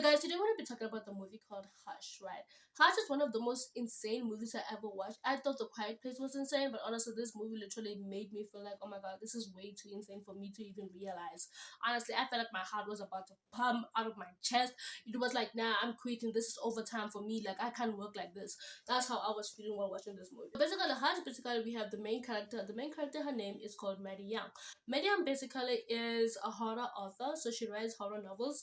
Guys, today we're going to be talking about the movie called Hush, right? Hush is one of the most insane movies I ever watched. I thought The Quiet Place was insane, but honestly, this movie literally made me feel like, oh my god, this is way too insane for me to even realize. Honestly, I felt like my heart was about to pump out of my chest. It was like, nah, I'm quitting. This is overtime for me. Like, I can't work like this. That's how I was feeling while watching this movie. Basically, Hush, basically, we have the main character. The main character, her name is called Maddie Young. Maddie Young basically is a horror author, so she writes horror novels.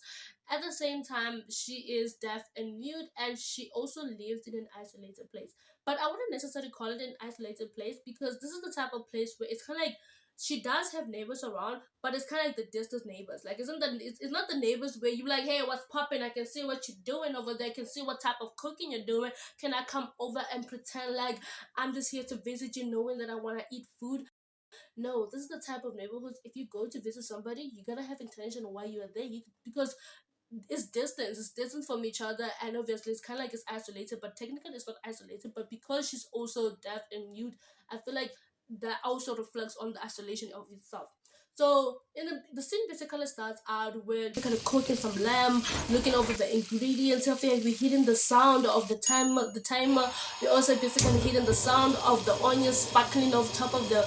At the same time, she is deaf and mute, and she also lives in an isolated place. But I wouldn't necessarily call it an isolated place because this is the type of place where it's kind of like she does have neighbors around, but it's kind of like the distant neighbors. Like, isn't that it's not the neighbors where you like, hey, what's popping? I can see what you're doing over there. I can see what type of cooking you're doing. Can I come over and pretend like I'm just here to visit you, knowing that I want to eat food? No, this is the type of neighborhoods. If you go to visit somebody, you gotta have intention on why you are there. Because it's distance from each other, and obviously it's kind of like it's isolated, but technically it's not isolated. But because she's also deaf and mute, I feel like that also reflects on the isolation of itself. So in the scene basically starts out with kind of cooking some lamb, looking over the ingredients of it. We're hearing the sound of the timer. We also basically hearing the sound of the onions sparkling off top of the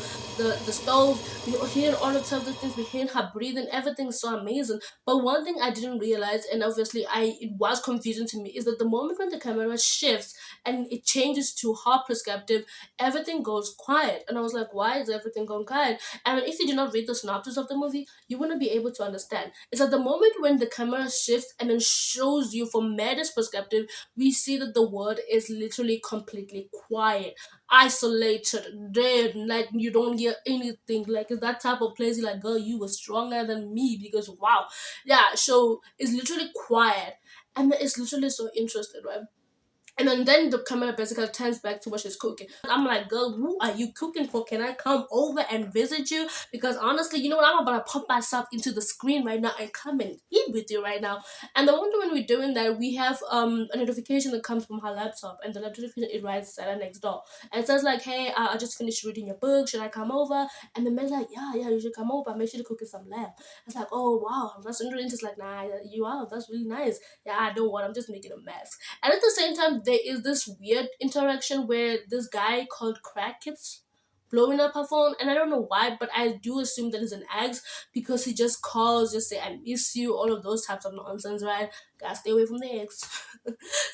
stove. We're hearing all of the things. We're hearing her breathing. Everything's so amazing. But one thing I didn't realize, and obviously it was confusing to me, is that the moment when the camera shifts and it changes to her perspective, everything goes quiet. And I was like, why is everything going quiet? And if you do not read the synopsis of the movie, you wouldn't be able to understand. It's at the moment when the camera shifts and then shows you from Maddie's perspective, we see that the world is literally completely quiet, isolated, dead, like you don't hear anything. Like it's that type of place you're like, girl, you were stronger than me because wow. Yeah, so it's literally quiet. And it's literally so interesting, right? And then the camera basically turns back to what she's cooking. I'm like, girl, who are you cooking for? Can I come over and visit you? Because honestly, you know what? I'm about to pop myself into the screen right now and come and eat with you right now. And the wonder when we're doing that, we have a notification that comes from her laptop, and the notification it writes Sarah next door. And it says like, hey, I just finished reading your book. Should I come over? And the man's like, yeah, you should come over. Make sure to cook you some lamb. It's like, oh wow, that's really just like, nah, you are. That's really nice. Yeah, I don't want. I'm just making a mess. And at the same time, there is this weird interaction where this guy called Crack keeps blowing up her phone, and I don't know why, but I do assume that it's an ex because he just calls, just say I miss you, all of those types of nonsense, right? Gotta stay away from the ex.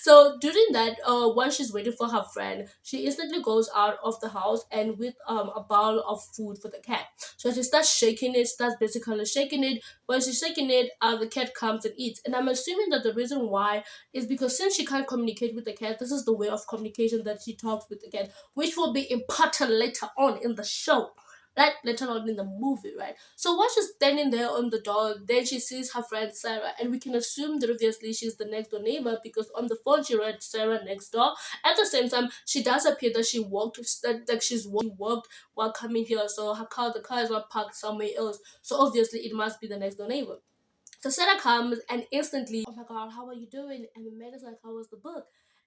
So during that, while she's waiting for her friend, she instantly goes out of the house and with a bowl of food for the cat. So she starts shaking it, starts basically shaking it. While she's shaking it, the cat comes and eats. And I'm assuming that the reason why is because since she can't communicate with the cat, this is the way of communication that she talks with the cat, which will be important later on in the show. Right, later on in the movie, right? So while she's standing there on the door, then she sees her friend Sarah, and we can assume that obviously she's the next door neighbor because on the phone she read Sarah next door. At the same time, she does appear that she walked, that she's walked while coming here, so the car is not parked somewhere else. So obviously it must be the next door neighbor. So Sarah comes and instantly, oh my god, how are you doing? And Maddie's like, how was the book?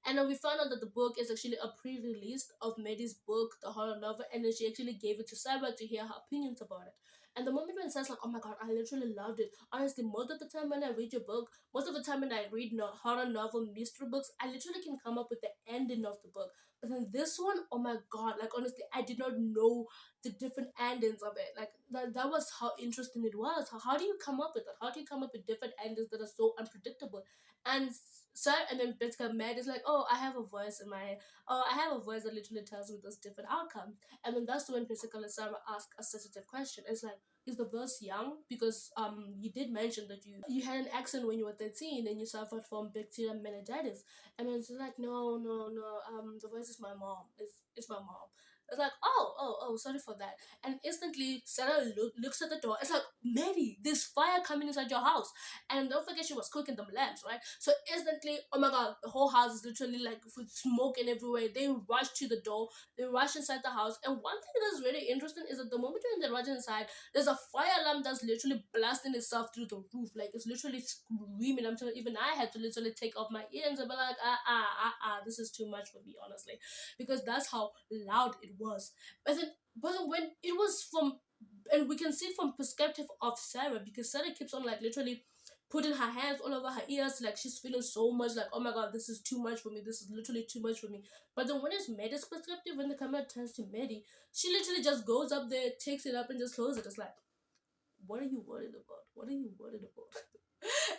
And then we found out that the book is actually a pre-release of Maddie's book, the horror novel, and then she actually gave it to Sarah to hear her opinions about it. And the moment when Sarah's like, oh my god, I literally loved it. Honestly, most of the time when I read your book, most of the time when I read horror novel mystery books, I literally can come up with the ending of the book. But then this one, oh my god, like honestly, I did not know the different endings of it. Like that was how interesting it was. How do you come up with that? How do you come up with different endings that are so unpredictable? And so and then basically Matt is like, oh, I have a voice in my oh, I have a voice that literally tells me those different outcomes. And then that's when basically Sarah asks a sensitive question. It's like, is the voice young? Because you did mention that you had an accent when you were 13 and you suffered from bacterial meningitis. And then she's like, no, the voice is my mom. It's my mom. It's like, oh, sorry for that. And instantly, Sarah looks at the door. It's like, Mary, there's fire coming inside your house. And don't forget, she was cooking them lamps, right? So instantly, oh my god, the whole house is literally like with smoke and everywhere. They rush to the door. They rush inside the house. And one thing that's really interesting is that the moment when they rush inside, there's a fire alarm that's literally blasting itself through the roof. Like it's literally screaming. I'm telling you, even I had to literally take off my earrings and be like, this is too much for me, honestly, because that's how loud it was. But then when it was from, and we can see from perspective of Sarah, because Sarah keeps on like literally putting her hands all over her ears, like she's feeling so much like, oh my god, this is too much for me. This is literally too much for me. But then when it's Maddie's perspective, when the camera turns to Maddie, she literally just goes up there, takes it up, and just closes it. It's like, what are you worried about? What are you worried about?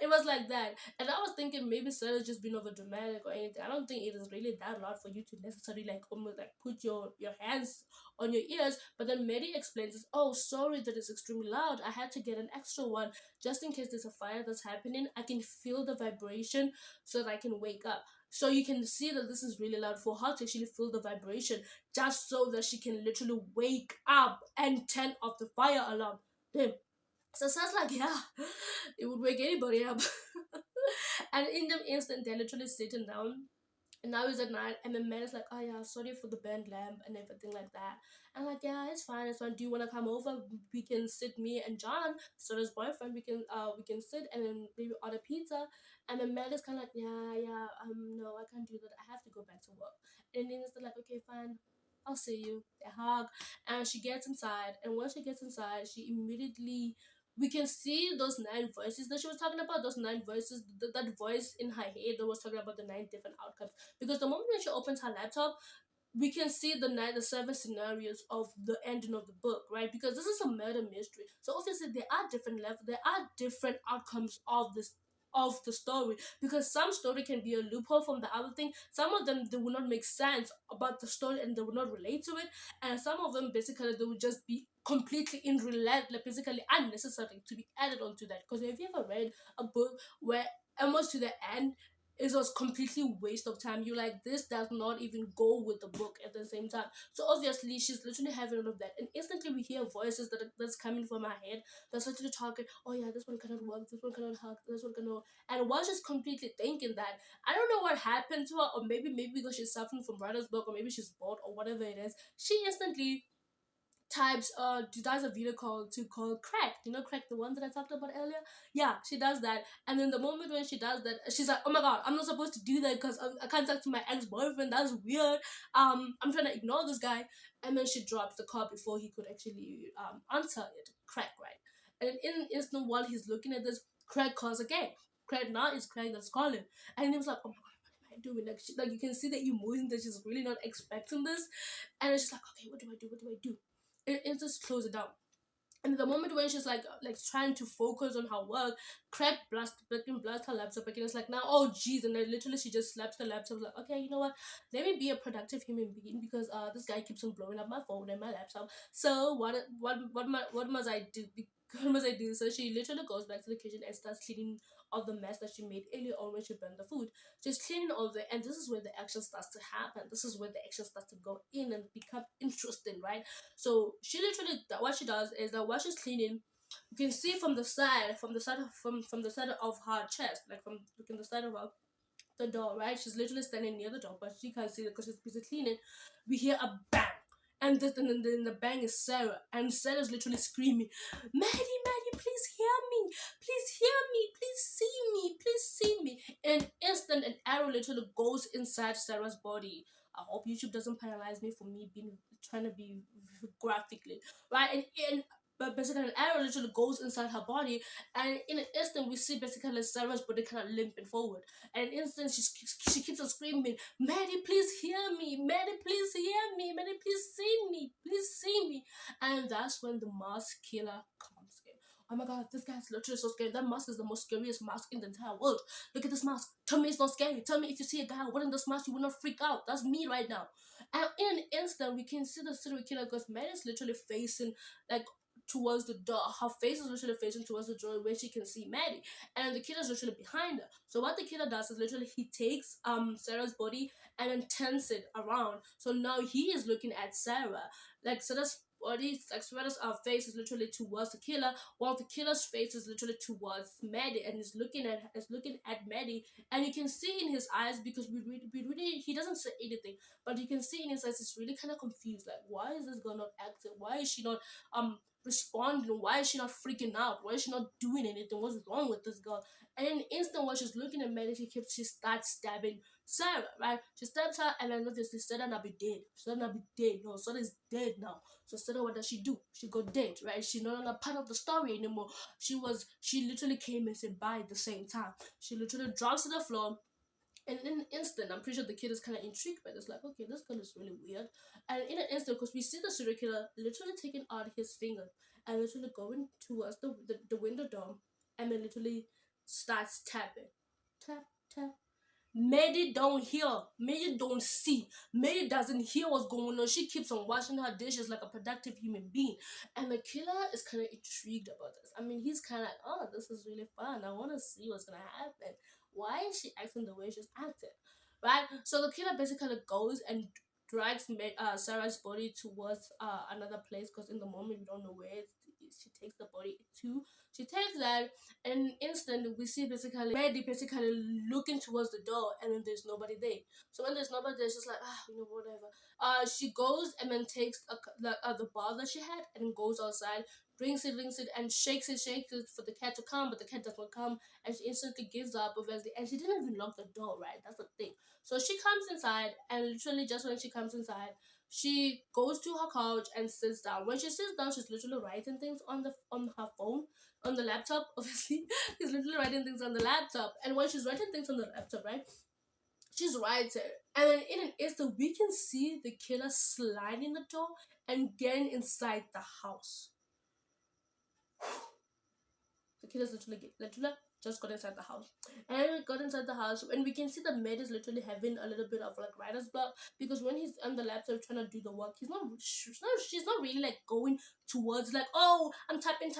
It was like that. And I was thinking maybe Sarah's just being over dramatic or anything. I don't think it is really that loud for you to necessarily like almost like put your hands on your ears. But then Mary explains this, oh sorry that it's extremely loud. I had to get an extra one just in case there's a fire that's happening. I can feel the vibration so that I can wake up. So you can see that this is really loud for her to actually feel the vibration just so that she can literally wake up and turn off the fire alarm. Then so it sounds like, yeah, it would wake anybody up. And in the instant, they're literally sitting down. And now it's at night, and the man is like, oh yeah, sorry for the burnt lamp and everything like that. And like, yeah, it's fine, it's fine. Do you wanna come over? We can sit, me and John, so his boyfriend, we can sit and then maybe order pizza. And the man is kinda like, yeah, no, I can't do that. I have to go back to work. And then it's like, okay, fine. I'll see you. They hug, and she gets inside. And once she gets inside, she immediately we can see those nine voices that she was talking about. Those nine voices, that voice in her head that was talking about the nine different outcomes. Because the moment when she opens her laptop, we can see the seven scenarios of the ending of the book, right? Because this is a murder mystery, so obviously there are different levels, there are different outcomes of the story, because some story can be a loophole from the other thing. Some of them, they will not make sense about the story and they will not relate to it, and some of them basically they will just be completely irrelevant, like basically unnecessary to be added onto that. Because have you ever read a book where almost to the end it was completely waste of time? You like, this does not even go with the book at the same time. So obviously she's literally having all of that, and instantly we hear voices that's coming from her head that's literally talking, oh yeah, this one cannot work, this one cannot hug, this one cannot. And while she's completely thinking that, I don't know what happened to her, or maybe because she's suffering from writer's block, or maybe she's bored or whatever it is, she instantly types does a video call to call Crack. You know Crack, the one that I talked about earlier? Yeah, she does that. And then the moment when she does that, she's like, oh my god, I'm not supposed to do that because I can't talk to my ex-boyfriend. That's weird. I'm trying to ignore this guy. And then she drops the call before he could actually answer it. Crack, right? And in an instant while he's looking at this, Craig calls again. Craig, now it's Craig that's calling. And he was like, oh my god, what am I doing? Like you can see the emotion that she's really not expecting this. And it's just like, okay, what do I do? What do I do? It just close it down. And the moment when she's like trying to focus on her work, Craig blast her laptop again. It's like, now, oh jeez, and then literally she just slaps the laptop. Like, okay, you know what? Let me be a productive human being, because this guy keeps on blowing up my phone and my laptop. So what must I do? What must I do? So she literally goes back to the kitchen and starts cleaning all the mess that she made earlier on when she burned the food. Just cleaning all the, and this is where the action starts to happen. This is where the action starts to go in and become interesting, right? So she literally, what she does is that while she's cleaning, you can see from the side of her chest, like from looking the side of her the door, right? She's literally standing near the door, but she can't see it because she's busy cleaning. We hear a bang. And then the bang is Sarah, and Sarah's literally screaming, Maddie, please hear me, please hear me, please see me, please see me. And instant, an arrow literally goes inside Sarah's body. I hope YouTube doesn't penalize me for me being trying to be graphically, right? And but basically an arrow literally goes inside her body, and in an instant we see basically Sarah's body kind of limping forward. And in an instant she keeps on screaming, Maddie, please hear me, Maddie, please hear me, Maddie, please see me, please see me. And that's when the mask killer comes in. Oh my god, this guy's literally so scary. That mask is the most scariest mask in the entire world. Look at this mask. Tell me it's not scary. Tell me if you see a guy wearing this mask, you will not freak out. That's me right now. And in an instant, we can see the serial killer, because Maddie's literally facing like towards the door. Her face is literally facing towards the door where she can see Maddie, and the killer's literally behind her. So what the killer does is literally he takes Sarah's body and then turns it around. So now he is looking at Sarah. Like Sarah's body, like Sarah's face is literally towards the killer, while the killer's face is literally towards Maddie, and is looking at Maddie. And you can see in his eyes, because we really he doesn't say anything, but you can see in his eyes he's really kind of confused. Like, why is this girl not acting? Why is she not responding? Why is she not freaking out? Why is she not doing anything? What's wrong with this girl? And in an instant while she's looking at Maddie, she starts stabbing Sarah, right? She stabs her, and then obviously Sarah not be dead. Sarah not be dead. No, Sarah is dead now. So Sarah, what does she do? She got dead, right? She's no longer part of the story anymore. She literally came and said bye at the same time. She literally drops to the floor, and in an instant, I'm pretty sure the kid is kind of intrigued by this. Like, okay, this girl is really weird. And in an instant, because we see the serial killer literally taking out his finger and literally going towards the window dome, and then literally starts tapping. Tap, tap. Mary don't hear. Mary don't see. Mary doesn't hear what's going on. She keeps on washing her dishes like a productive human being. And the killer is kind of intrigued about this. I mean, he's kind of like, oh, this is really fun. I want to see what's going to happen. Why is she acting the way she's acting? Right? So the killer basically goes and drags Sarah's body towards another place, because in the moment we don't know where she takes the body to. She takes that, and in an instant we see basically Maddie basically looking towards the door, and then there's nobody there. So when there's nobody there, she's like, whatever. She goes and then takes the ball that she had and goes outside, brings it, and shakes it for the cat to come, but the cat does not come, and she instantly gives up, obviously, and she didn't even lock the door, right? That's the thing. So she comes inside, and literally just when she comes inside, she goes to her couch and sits down. When she sits down, she's literally writing things on her phone, on the laptop. Obviously, she's literally writing things on the laptop. And when she's writing things on the laptop, right, she's writing, and then in an instant, we can see the killer sliding the door and getting inside the house. The killers literally just got inside the house. And we got inside the house, and we can see the maid is literally having a little bit of like writer's block, because when he's on the laptop trying to do the work, she's not really like going towards like, oh, I'm tapping.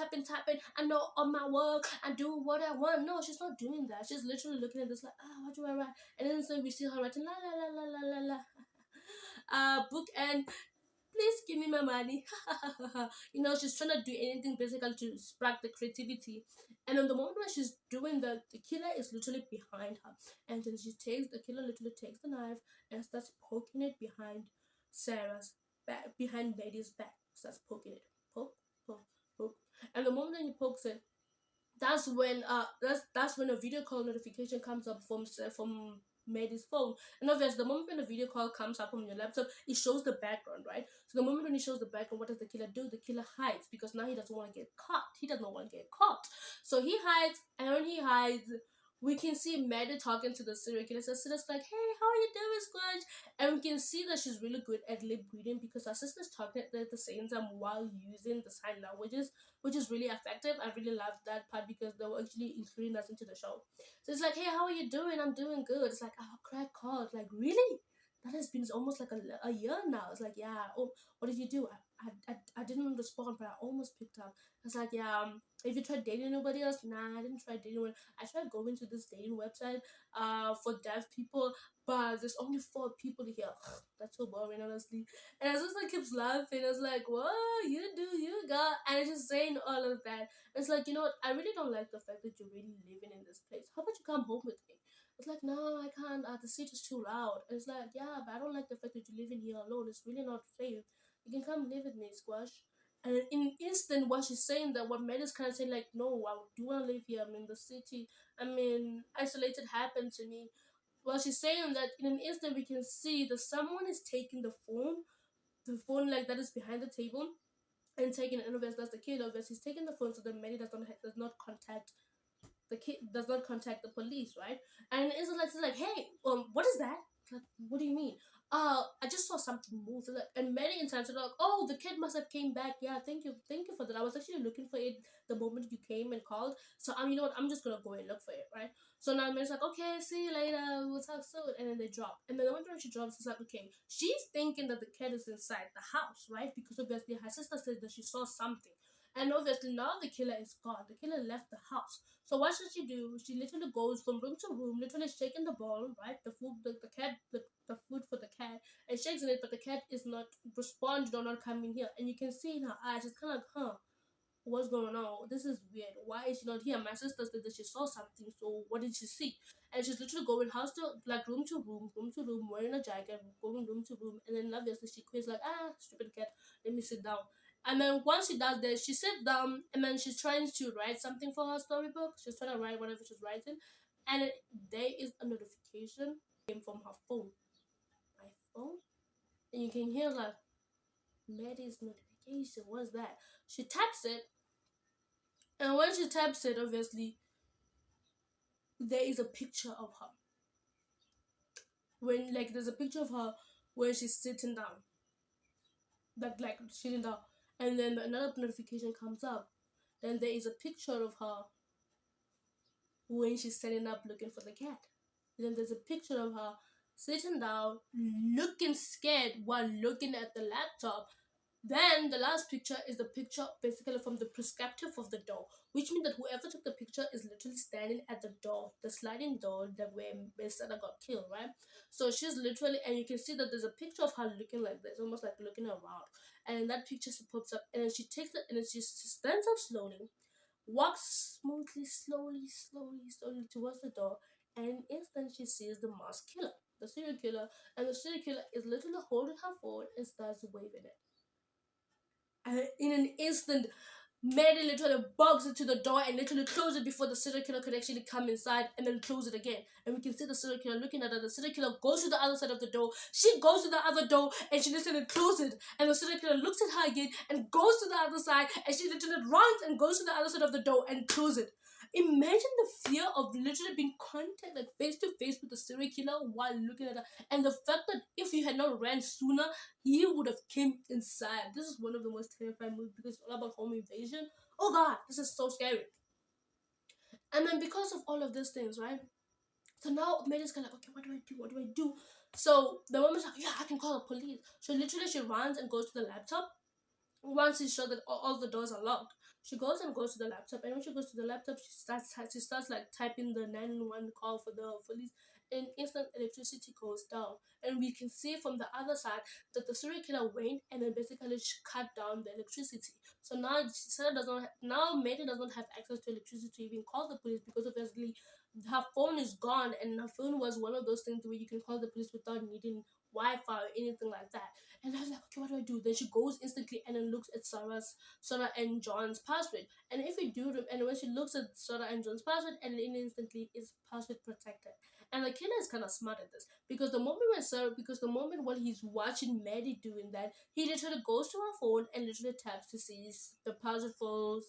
I know on my work, I do what I want. No, she's not doing that. She's literally looking at this like, what do I write? And then so we see her writing la la la la la la la. Book, and please give me my money. She's trying to do anything basically to spark the creativity. And on the moment when she's doing that, the killer is literally behind her. And then the killer literally takes the knife and starts poking it behind Sarah's back, behind Betty's back. Starts poking it. Poke, poke, poke. And the moment that he pokes it, that's when a video call notification comes up from Maddie's phone. And obviously, the moment when the video call comes up on your laptop, it shows the background, right? So the moment when it shows the background, what does the killer do? The killer hides, because now he doesn't want to get caught. He does not want to get caught. So he hides, and when he hides, we can see Maddie talking to the serial killer. So it's like, hey, how are you doing, Squidge? And we can see that she's really good at lip reading, because her sister's talking at the same time while using the sign languages, which is really effective. I really loved that part, because they were actually including us into the show. So it's like, hey, how are you doing? I'm doing good. It's like, oh, crack card. Like, really? That has been almost like a year now. It's like, yeah. Oh, what did you do? I didn't respond, but I almost picked up. It's like, yeah. If you tried dating anybody else, nah, I didn't try dating anyone. I tried going to this dating website for deaf people, but there's only 4 people here. That's so boring, honestly. And I just like keeps laughing. I was like, whoa, you do, you got, and just saying all of that. It's like, what? I really don't like the fact that you're really living in this place. How about you come home with me? It's like, no, I can't. The seat is too loud. And it's like, yeah, but I don't like the fact that you're living here alone. It's really not safe. You can come live with me, Squash. And in an instant, while she's saying that, what Mad is kind of saying, like, no, I do want to live here. I'm in the city. I mean, isolated happened to me. While she's saying that, in an instant, we can see that someone is taking the phone like that is behind the table, and taking it. And obviously, that's the kid. Obviously, he's taking the phone so that Mary does not contact the kid, does not contact the police, right? And it's like, hey, what is that? Like, what do you mean? I just saw something move. So and many times they're like, oh, the kid must have came back. Yeah, thank you for that. I was actually looking for it the moment you came and called. So you know what? I'm just gonna go and look for it, right? So now Mary's like, okay, see you later. We'll talk soon. And then they drop. And then the moment when she drops, it's like, okay, she's thinking that the kid is inside the house, right? Because obviously her sister said that she saw something. And obviously now the killer is gone. The killer left the house. So what should she do? She literally goes from room to room, literally shaking the ball, right? The food, the cat, the food for the cat, and shakes in it, but the cat is not responding or not coming here. And you can see in her eyes, it's kind of like, what's going on? This is weird. Why is she not here? My sister said that she saw something. So what did she see? And she's literally going house to like room to room, wearing a jacket, going room to room, and then obviously she quits like, stupid cat, let me sit down. And then once she does this, she sits down and then she's trying to write something for her storybook. She's trying to write whatever she's writing, and there is a notification came from her phone, my phone, and you can hear like Maddie's notification. What's that? She taps it, and when she taps it, obviously there is a picture of her. When like there's a picture of her where she's sitting down, like sitting down, and then another notification comes up. Then there is a picture of her when she's standing up looking for the cat. Then there's a picture of her sitting down, looking scared while looking at the laptop. Then the last picture is the picture basically from the perspective of the door, which means that whoever took the picture is literally standing at the door, the sliding door that where Besada got killed, right? So she's literally, and you can see that there's a picture of her looking like this, almost like looking around. And in that picture, she pops up, and then she takes it, and then she stands up slowly, walks smoothly, slowly towards the door, and in an instant she sees the masked killer, the serial killer, and the serial killer is literally holding her phone and starts waving it. And in an instant, Mary literally bugs into the door and literally closes it before the serial killer could actually come inside, and then close it again. And we can see the serial killer looking at her. The serial killer goes to the other side of the door. She goes to the other door and she literally closes it. And the serial killer looks at her again and goes to the other side, and she literally runs and goes to the other side of the door and closes it. Imagine the fear of literally being contact like face to face with the serial killer while looking at her, and the fact that if you had not ran sooner, he would have came inside. This is one of the most terrifying movies because it's all about home invasion. Oh god, this is so scary. And then because of all of these things, right? So now Mary's kind of like, okay, what do I do? What do I do? So the woman's like, yeah, I can call the police. So literally she runs and goes to the laptop. Once she's sure that all the doors are locked, she goes and goes to the laptop. And when she goes to the laptop, she starts like typing the 911 call for the police. And instant electricity goes down, and we can see from the other side that the serial killer went and then basically cut down the electricity. So now Sarah doesn't now Mary doesn't have access to electricity to even call the police, because obviously her phone is gone, and her phone was one of those things where you can call the police without needing Wi-Fi or anything like that. And I was like, okay, what do I do? Then she goes instantly and then looks at Sarah and John's password. And if you do, and when she looks at Sarah and John's password, and then instantly is password protected. And the killer is kind of smart at this, because the moment when he's watching Maddie doing that, he literally goes to her phone and literally taps to see the password for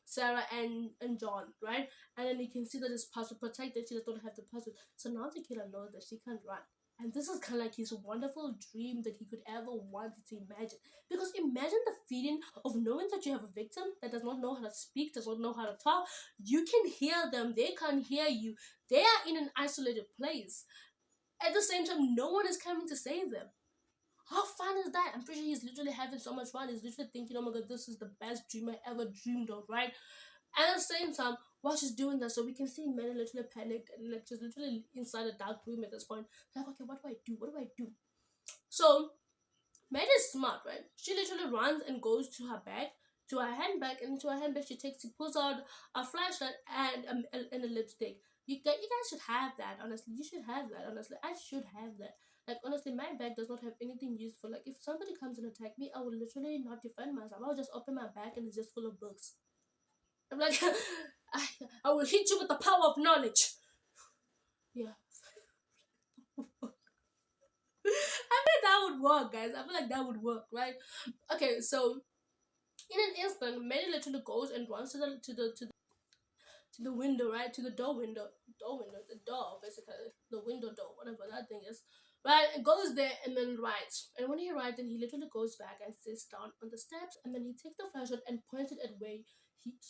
Sarah and John, right? And then you can see that it's password protected. She does not have the password. So now the killer knows that she can't run. And this is kind of like his wonderful dream that he could ever wanted to imagine. Because imagine the feeling of knowing that you have a victim that does not know how to speak, does not know how to talk. You can hear them, they can't hear you. They are in an isolated place. At the same time, no one is coming to save them. How fun is that? I'm pretty sure he's literally having so much fun. He's literally thinking, oh my god, this is the best dream I ever dreamed of, right? At the same time, while she's doing that, so we can see Mary literally panicked and like she's literally inside a dark room at this point. Like, okay, what do I do? What do I do? So Mary is smart, right? She literally runs and goes to her bag, to her handbag, and into her handbag she pulls out a flashlight and a lipstick. You guys should have that, honestly. You should have that, honestly. I should have that. Like, honestly, my bag does not have anything useful. Like, if somebody comes and attack me, I will literally not defend myself. I'll just open my bag and it's just full of books. I'm like, I will hit you with the power of knowledge. Yeah. I feel like that would work, guys. I feel like that would work, right? Okay, so in an instant, Mary literally goes and runs to the window, right? To the door window, the door, basically, the window door, whatever that thing is, right? And goes there and then writes. And when he writes, then he literally goes back and sits down on the steps, and then he takes the flashlight and points it at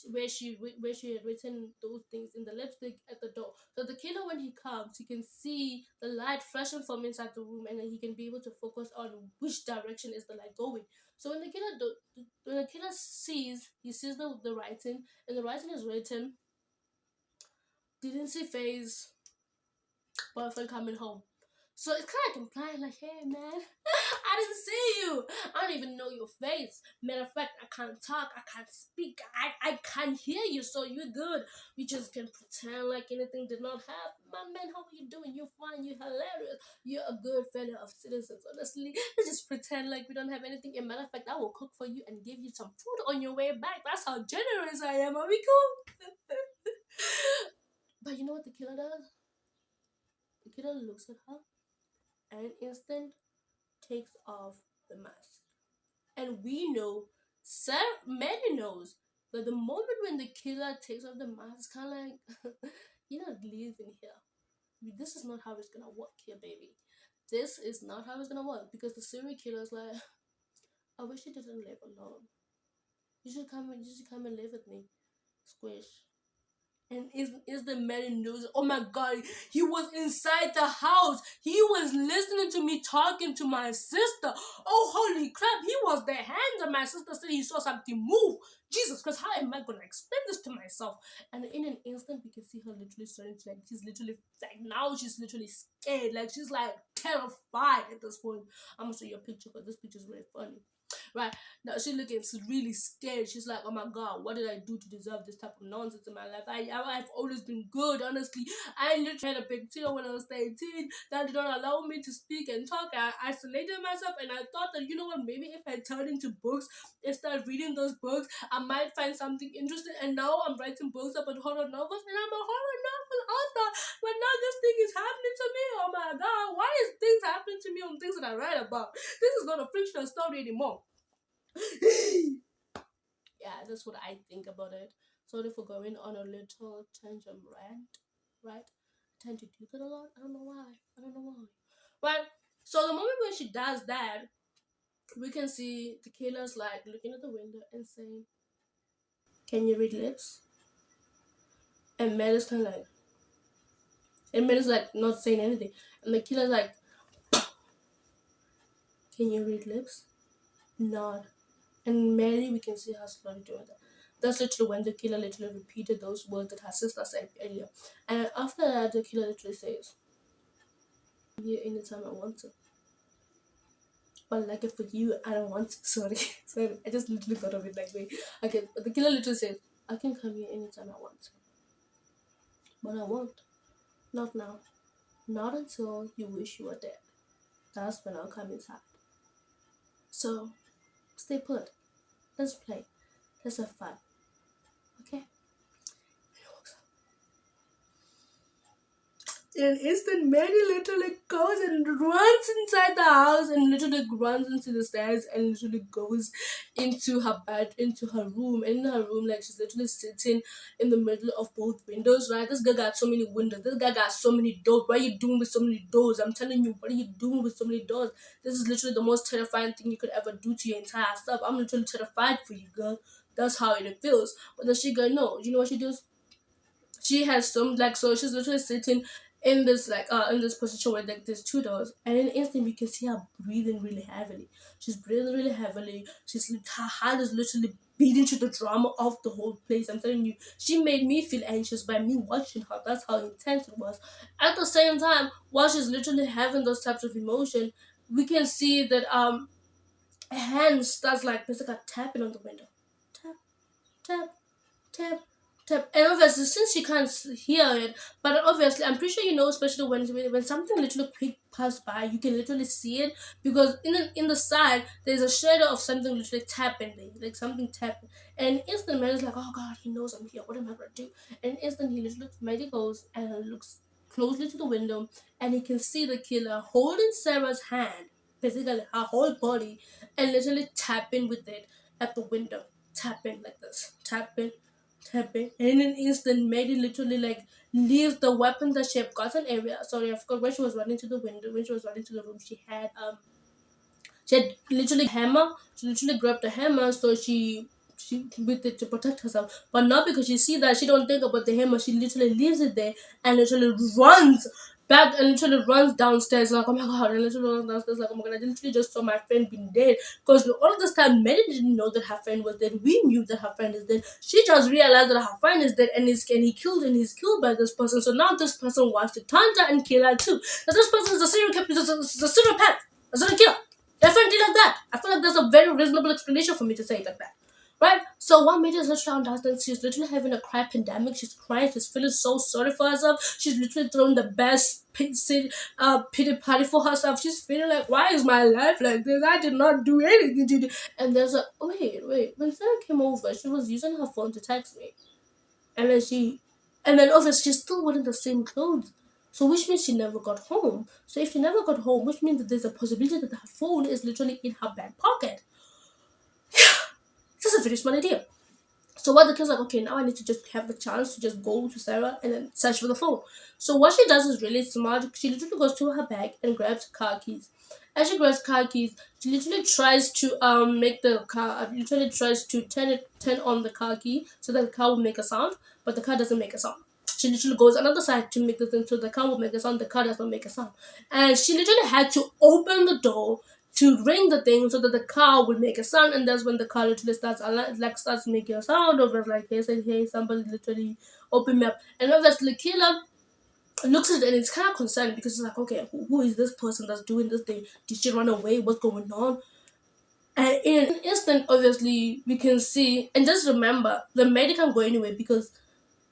where she had written those things in the lipstick at the door. So the killer, when he comes, he can see the light flashing from inside the room, and then he can be able to focus on which direction is the light going. So when the killer sees, he sees the writing, and the writing is written, didn't see face, boyfriend coming home. So it's kind of like implying, like, hey man, I didn't see you. I don't even know your face. Matter of fact, I can't talk. I can't speak. I can't hear you. So you're good. We just can pretend like anything did not happen. My man, how are you doing? You're fine. You're hilarious. You're a good fellow of citizens. Honestly, let's just pretend like we don't have anything. And matter of fact, I will cook for you and give you some food on your way back. That's how generous I am. Are we cool? But you know what the killer does? The killer looks at her and instant takes off the mask. And we know, Mary knows that the moment when the killer takes off the mask, it's kind of like, you're not leaving here. This is not how it's gonna work here, baby. This is not how it's gonna work because the serial killer is like, I wish you didn't live alone. You should come and live with me. Squish. And is the man knows? Oh my god, he was inside the house. He was listening to me talking to my sister. Oh holy crap, he was there. And my sister said he saw something move. Jesus, because how am I gonna explain this to myself? And in an instant, we can see her literally starting to like. She's literally like now. She's literally scared. Like she's like terrified at this point. I'm gonna show you a picture because this picture is really funny. Right now, she's looking really scared. She's like, "Oh my god, what did I do to deserve this type of nonsense in my life? I've always been good, honestly. I literally had a big deal when I was 18 that did not allow me to speak and talk. I isolated myself, and I thought that you know what, maybe if I turn into books and start reading those books, I might find something interesting. And now I'm writing books about horror novels, and I'm a horror novel author. But now this thing is happening to me. Oh my god, why is things happening to me on things that I write about? This is not a fictional story anymore." Yeah, that's what I think about it. Sorry for going on a little tangent rant, right? I tend to do that a lot. I don't know why. I don't know why. But so the moment when she does that, we can see the killer's like looking at the window and saying, "Can you read lips?" And Mel is kind of like, and Mel is like not saying anything, and the killer's like, "Can you read lips?" Nod. And Mary, we can see her slowly doing that. That's literally when the killer literally repeated those words that her sister said earlier. And after that, the killer literally says, "Here anytime I want to. But like it for you, I don't want to." Sorry. Sorry. I just literally thought of it like way. Okay, but the killer literally says, "I can come here anytime I want to. But I won't. Not now. Not until you wish you were dead. That's when I'll come inside. So stay put. Let's play. Let's have fun. Okay?" In an instant, Mary literally goes and runs inside the house and literally runs into the stairs and literally goes into her bed, into her room. And in her room, like she's literally sitting in the middle of both windows, right? This guy got so many windows. This guy got so many doors. What are you doing with so many doors? I'm telling you, what are you doing with so many doors? This is literally the most terrifying thing you could ever do to your entire self. I'm literally terrified for you, girl. That's how it feels. But then she go, no. You know what she does? She has some like so she's literally sitting in this like in this position where like there's two doors, and in an instant we can see her breathing really heavily. She's breathing really heavily. Her heart is literally beating to the drama of the whole place. I'm telling you, she made me feel anxious by me watching her. That's how intense it was. At the same time, while she's literally having those types of emotion, we can see that a hand starts like basically tapping on the window. Tap, tap, tap, tap. And obviously, since she can't hear it, but obviously, I'm pretty sure you know, especially when something literally quick pass by, you can literally see it because in the side there's a shadow of something literally tapping there, like something tapping. And instant man is like, oh god, he knows I'm here. What am I gonna do? And instant he literally Maddie goes and looks closely to the window, and he can see the killer holding Sarah's hand, basically her whole body, and literally tapping with it at the window, tapping like this, tapping, and in an instant, Mary literally like leaves the weapon that she had gotten area. Sorry, I forgot when she was running to the window. When she was running to the room, she had literally hammer. She literally grabbed the hammer, so she with it to protect herself. But not because you see that she don't think about the hammer. She literally leaves it there and literally runs back and literally runs downstairs like, oh my god, and literally runs downstairs like, oh my god, I literally just saw my friend being dead. Because all of this time, Mary didn't know that her friend was dead. We knew that her friend is dead. She just realized that her friend is dead and he's killed by this person. So now this person wants to taunt her and kill her too. That this person is a serial killer, a serial pet, a serial killer. Definitely like that. I feel like there's a very reasonable explanation for me to say it like that. Right? So one minute is literally understands she's literally having a cry pandemic. She's crying. She's feeling so sorry for herself. She's literally throwing the best pity party for herself. She's feeling like, why is my life like this? I did not do anything to do. And there's a wait. When Sarah came over, she was using her phone to text me, and then obviously she's still wearing the same clothes. So which means she never got home. So if she never got home, which means that there's a possibility that her phone is literally in her back pocket. This is a very smart idea. So what the kid's like, okay, now I need to just have the chance to just go to Sarah and then search for the phone. So what she does is really smart. She literally goes to her bag and grabs car keys. As she grabs car keys, she literally tries to make the car literally tries to turn on the car key so that the car will make a sound, but the car doesn't make a sound. She literally goes another side to make the thing so the car will make a sound, the car does not make a sound. And she literally had to open the door to ring the thing so that the car would make a sound, and that's when the car literally starts making a sound of it, like, hey, somebody literally open me up. And obviously killer looks at it and it's kind of concerned because it's like, okay, who is this person that's doing this thing? Did she run away? What's going on? And in an instant, obviously, we can see, and just remember, the maid can't go anywhere because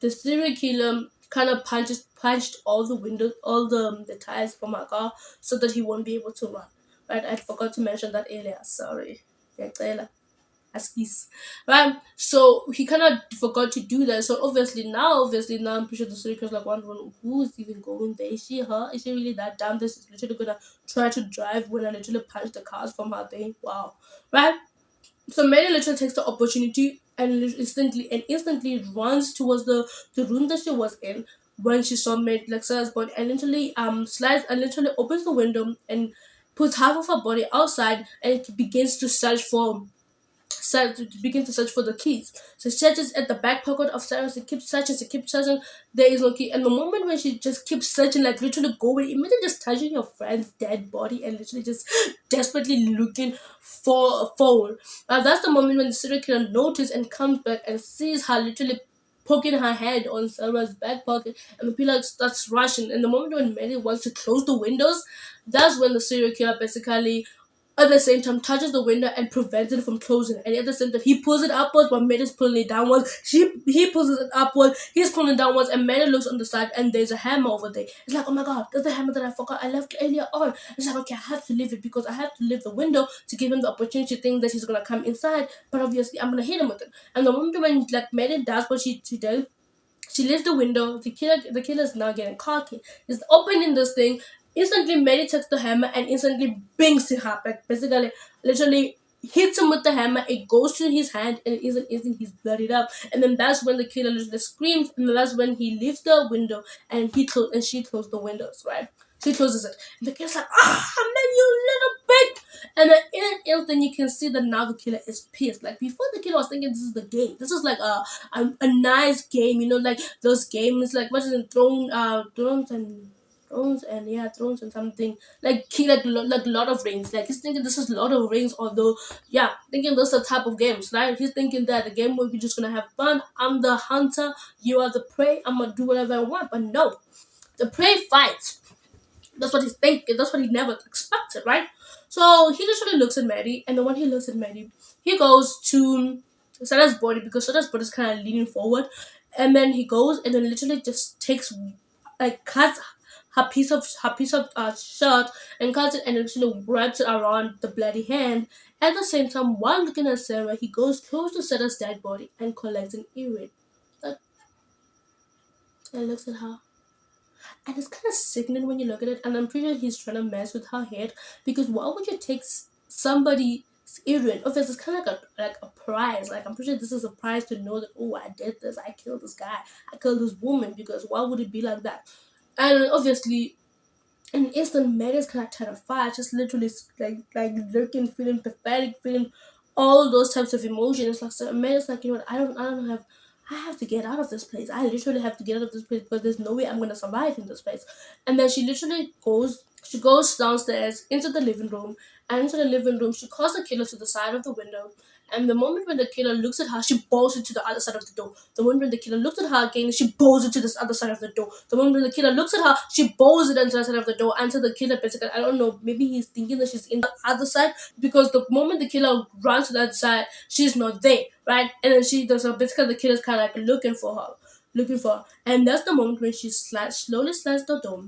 the serial killer kind of punched all the windows, all the tires from her car, so that he won't be able to run. Right? I forgot to mention that earlier. Sorry. Yeah, Askis. Right? So he kind of forgot to do that. So obviously now I'm pretty sure the serial killer's like wondering who's even going there. Is she her? Is she really that dumb that she's literally gonna try to drive when I literally punch the cars from her thing? Wow. Right? So Mary literally takes the opportunity and instantly runs towards the room that she was in when she saw Mary Lexa's body, and literally slides and literally opens the window and puts half of her body outside, and it begins to begin to search for the keys. So she searches at the back pocket of Sarah. She keeps searching. There is no key. And the moment when she just keeps searching, like literally going, imagine just touching your friend's dead body and literally just desperately looking for a phone. Now that's the moment when the serial killer notices and comes back and sees her literally poking her head on Sarah's back pocket, and the pillar starts rushing. And the moment when Mary wants to close the windows, that's when the serial killer basically at the same time touches the window and prevents it from closing. And at the same time, he pulls it upwards while Matt is pulling it downwards. He pulls it upwards, he's pulling downwards, and Matt looks on the side and there's a hammer over there. It's like, oh my god, that's the hammer that I forgot I left earlier on. It's like, okay, I have to leave it because I have to leave the window to give him the opportunity to think that he's gonna come inside, but obviously I'm gonna hit him with it. And the moment when like Matt does what she does, she leaves the window. The killer is now getting cocky. He's opening this thing. Instantly, Mary takes the hammer and instantly bings it her back. Basically, literally hits him with the hammer. It goes to his hand and instant he's bloodied up. And then that's when the killer literally screams. And that's when he leaves the window and she closed the windows. Right? She closes it. And the killer's like, man, you little bitch. And then in an instant, you can see that now the killer is pissed. Like before, the killer was thinking this is the game. This is like a nice game, like those games, like what is it, Thrones and something like like Lord of Rings. Like he's thinking this is Lord of Rings, although thinking this is the type of games, right? He's thinking that the game where we're just gonna have fun. I'm the hunter, you are the prey. I'm gonna do whatever I want, but no, the prey fights. That's what he's thinking. That's what he never expected, right? So he literally looks at Maddie, and then when he looks at Maddie, he goes to Sarah's body because Sarah's body is kind of leaning forward, and then he goes and then literally just takes cuts her piece of shirt and cuts it and literally wraps it around the bloody hand. At the same time, while looking at Sarah, he goes close to Sarah's dead body and collects an earring. Like, and looks at her. And it's kind of sickening when you look at it, and I'm pretty sure he's trying to mess with her head because why would you take somebody's earring? Obviously, it's kind of like a prize. Like I'm pretty sure this is a prize to know that, oh, I did this, I killed this guy, I killed this woman. Because why would it be like that? And obviously, in an instant, Mary's kind of terrified, just literally like looking, feeling pathetic, feeling all those types of emotions. Like so Mary's like, what? I don't have. I have to get out of this place. I literally have to get out of this place because there's no way I'm gonna survive in this place. And then she literally goes. She goes downstairs into the living room, and into the living room, she calls the killer to the side of the window, And the moment when the killer looks at her, she bows into the other side of the door. The moment when the killer looks at her again, she bows into this other side of the door. The moment when the killer looks at her, she bows it into the side of the door. Until the killer basically, I don't know, maybe he's thinking that she's in the other side, because the moment the killer runs to that side, she's not there, right? And then she does, so basically the killer's kind of like looking for her. And that's the moment when she slowly slides the door,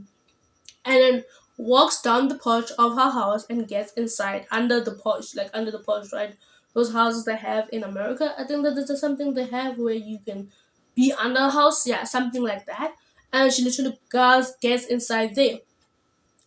and then walks down the porch of her house and gets inside under the porch, like under the porch, right? Those houses they have in America, I think that this is something they have where you can be under a house, yeah, something like that. And she literally gets inside there.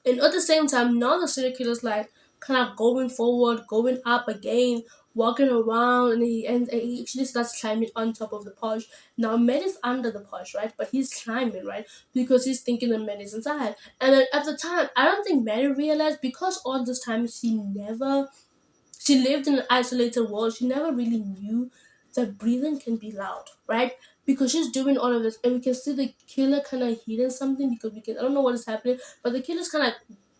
And at the same time, now the serial killer's like kind of going forward, going up again, walking around, and he actually starts climbing on top of the porch. Now Matt is under the porch, right? But he's climbing, right? Because he's thinking the man is inside. And then at the time, I don't think Mary realized, because all this time she lived in an isolated world. She never really knew that breathing can be loud, right? Because she's doing all of this, and we can see the killer kind of hidden something, because we can, I don't know what is happening, but the killer's kind of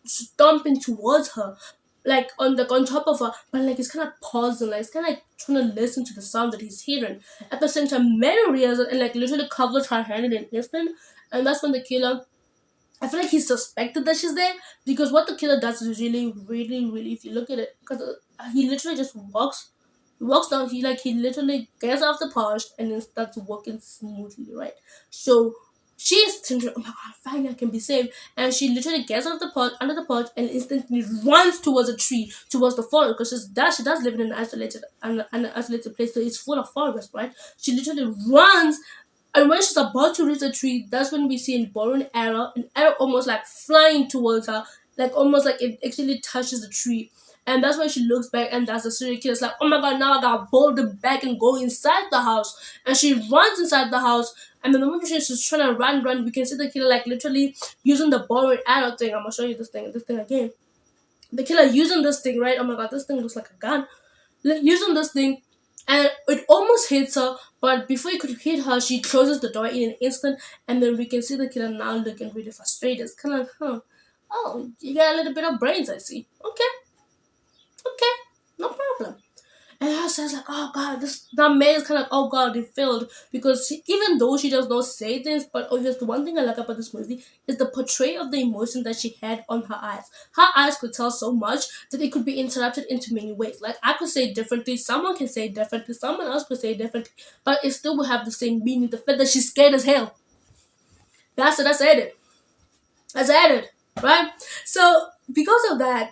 stomping towards her, like on top of her, but like it's kind of pausing, like it's kind of like trying to listen to the sound that he's hearing. At the same time, Mary realizes and like literally covers her hand in an instant, and that's when the killer, I feel like he suspected that she's there, because what the killer does is really, really, really, if you look at it, because he literally just walks down. He literally gets off the porch and then starts walking smoothly, right? So she's thinking, oh my god, finally I can be saved, and she literally gets off the porch, under the porch, and instantly runs towards a tree, towards the forest, because she does live in an isolated place, so it's full of forest, right? She literally runs, and when she's about to reach the tree, that's when we see a bow and an arrow almost like flying towards her, like almost like it actually touches the tree. And that's when she looks back, and that's the serial killer. It's like, oh my god, now I gotta bolt it back and go inside the house. And she runs inside the house, and then the moment she's trying to run, we can see the killer like literally using the bow and arrow thing. I'm gonna show you this thing again. The killer using this thing, right? Oh my god, this thing looks like a gun, using this thing, and it almost hits her, but before it could hit her, she closes the door in an instant, and then we can see the killer now looking really frustrated. It's kind of like, huh, oh, you got a little bit of brains, I see. Okay, no problem. And I was like, oh god, this that man is kind of like, oh god, they failed, because even though she does not say this, but obviously one thing I like about this movie is the portrayal of the emotion that she had on her eyes. Her eyes could tell so much that it could be interpreted into many ways. Like I could say it differently, someone can say it differently, someone else could say it differently, but it still will have the same meaning. The fact that she's scared as hell. That's it. I said it. I said it, right? So because of that,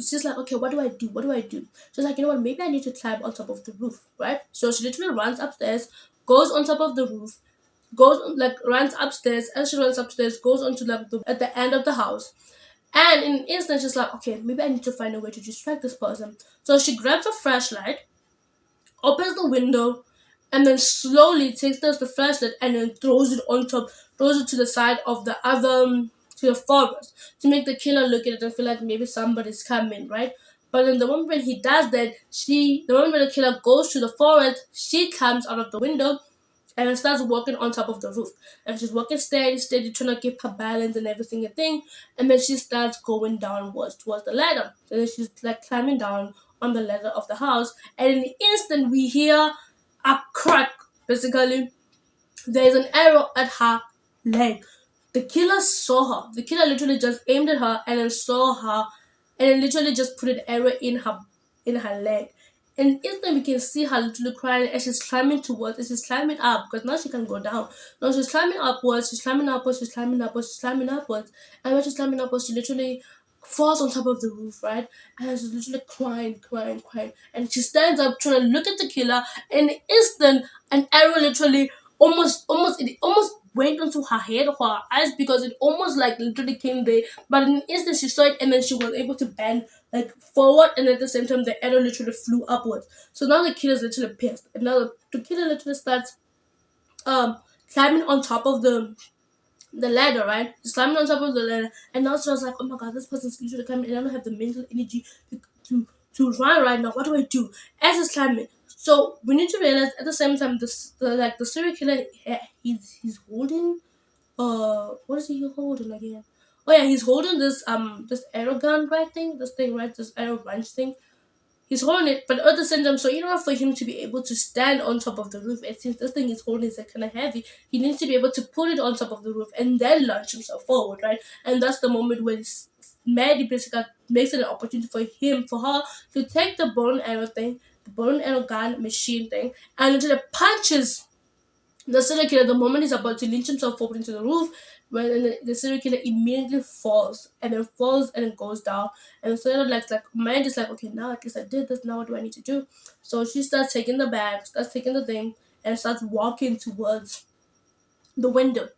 she's like, okay, what do I do? What do I do? She's like, you know what? Maybe I need to climb on top of the roof, right? So she literally runs upstairs, goes on top of the roof, runs upstairs. As she runs upstairs, goes onto at the end of the house, and in an instant, she's like, okay, maybe I need to find a way to distract this person. So she grabs a flashlight, opens the window, and then slowly takes the flashlight and then throws it to the side of the other, to the forest, to make the killer look at it and feel like maybe somebody's coming, right? But then the moment when he does that, the moment when the killer goes to the forest, she comes out of the window and starts walking on top of the roof. And she's walking steady, trying to keep her balance and every single thing. And then she starts going downwards towards the ladder. And then she's like climbing down on the ladder of the house. And in the instant, we hear a crack. Basically, there's an arrow at her leg. The killer saw her. The killer literally just aimed at her and then saw her, and then literally just put an arrow in her leg. And instantly we can see her literally crying as she's climbing towards, as she's climbing up, because now she can go down. Now she's climbing upwards, she's climbing upwards, she's climbing upwards, she's climbing upwards. And when she's climbing upwards, she literally falls on top of the roof, right? And she's literally crying. And she stands up trying to look at the killer. In the instant, an arrow literally almost went onto her head or her eyes, because it almost like literally came there. But in an instant, she saw it, and then she was able to bend like forward, and at the same time, the arrow literally flew upwards. So now the killer's literally pissed, and now the killer literally starts climbing on top of the ladder, right? He's climbing on top of the ladder, and now she was like, oh my god, this person's literally climbing, and I don't have the mental energy to run right now. What do I do? As he's climbing, so we need to realize at the same time, the serial killer, he's holding, what is he holding again? Oh yeah, he's holding this arrow gun, right thing, this thing, right, this arrow branch thing. He's holding it, but at the same time, so in order for him to be able to stand on top of the roof, and since this thing is holding is like kind of heavy, he needs to be able to put it on top of the roof and then launch himself forward, right? And that's the moment when Maddie basically makes it an opportunity for him, for her to take the bone arrow thing, the bone arrow gun machine thing, and literally punches the serial killer the moment he's about to launch himself forward into the roof, when the serial killer immediately falls and then falls and then goes down. And so like mind is like, okay, now at least I did this, now what do I need to do? So she starts taking the bag, starts taking the thing, and starts walking towards the window.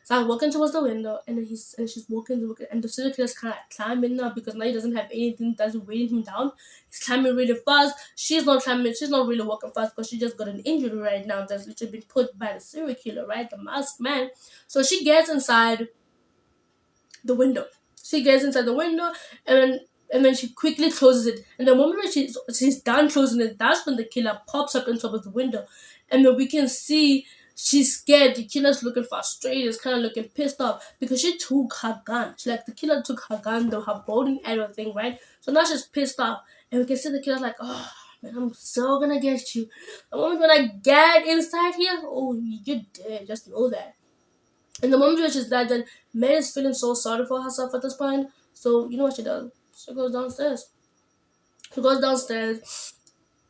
So I'm walking towards the window, and then she's walking, and the serial killer's kind of climbing now because now he doesn't have anything that's weighing him down. He's climbing really fast. She's not climbing. She's not really walking fast because she just got an injury right now that's literally been put by the serial killer, right, the masked man. So she gets inside the window. She gets inside the window, and then she quickly closes it. And the moment that she's done closing it, that's when the killer pops up on top of the window, and then we can see she's scared. The killer's looking frustrated. Is kind of looking pissed off because she took her gun. She like the killer took her gun, though her boarding arrow thing, right? So now she's pissed off, and we can see the killer like, oh man, I'm so gonna get you. The moment when I get inside here, oh, you're dead. Just know that. And the moment when she's dead, then May is feeling so sorry for herself at this point. So you know what she does? She goes downstairs. She goes downstairs,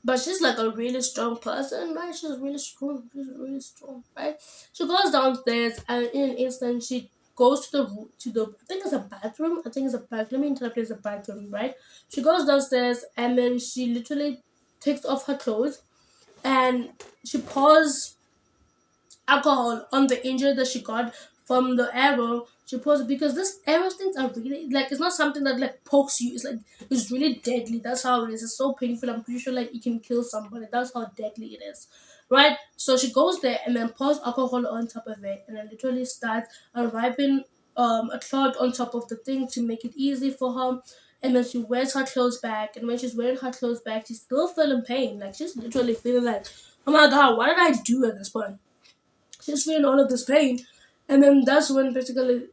but she's like a really strong person, right? She's really strong. She's really strong, right? She goes downstairs, and in an instant, she goes to the I think it's a bathroom. I think it's a bathroom. Let me interpret it's a bathroom, right? She goes downstairs, and then she literally takes off her clothes, and she pours alcohol on the injury that she got from the arrow. She posed because this arrow things are really like it's not something that like pokes you. It's like it's really deadly. That's how it is. It's so painful. I'm pretty sure like it can kill somebody. That's how deadly it is, right? So she goes there and then pours alcohol on top of it, and then literally starts wiping a cloth on top of the thing to make it easy for her. And then she wears her clothes back, and when she's wearing her clothes back, she's still feeling pain. Like she's literally feeling like, oh my god, what did I do at this point? She's feeling all of this pain. And then that's when basically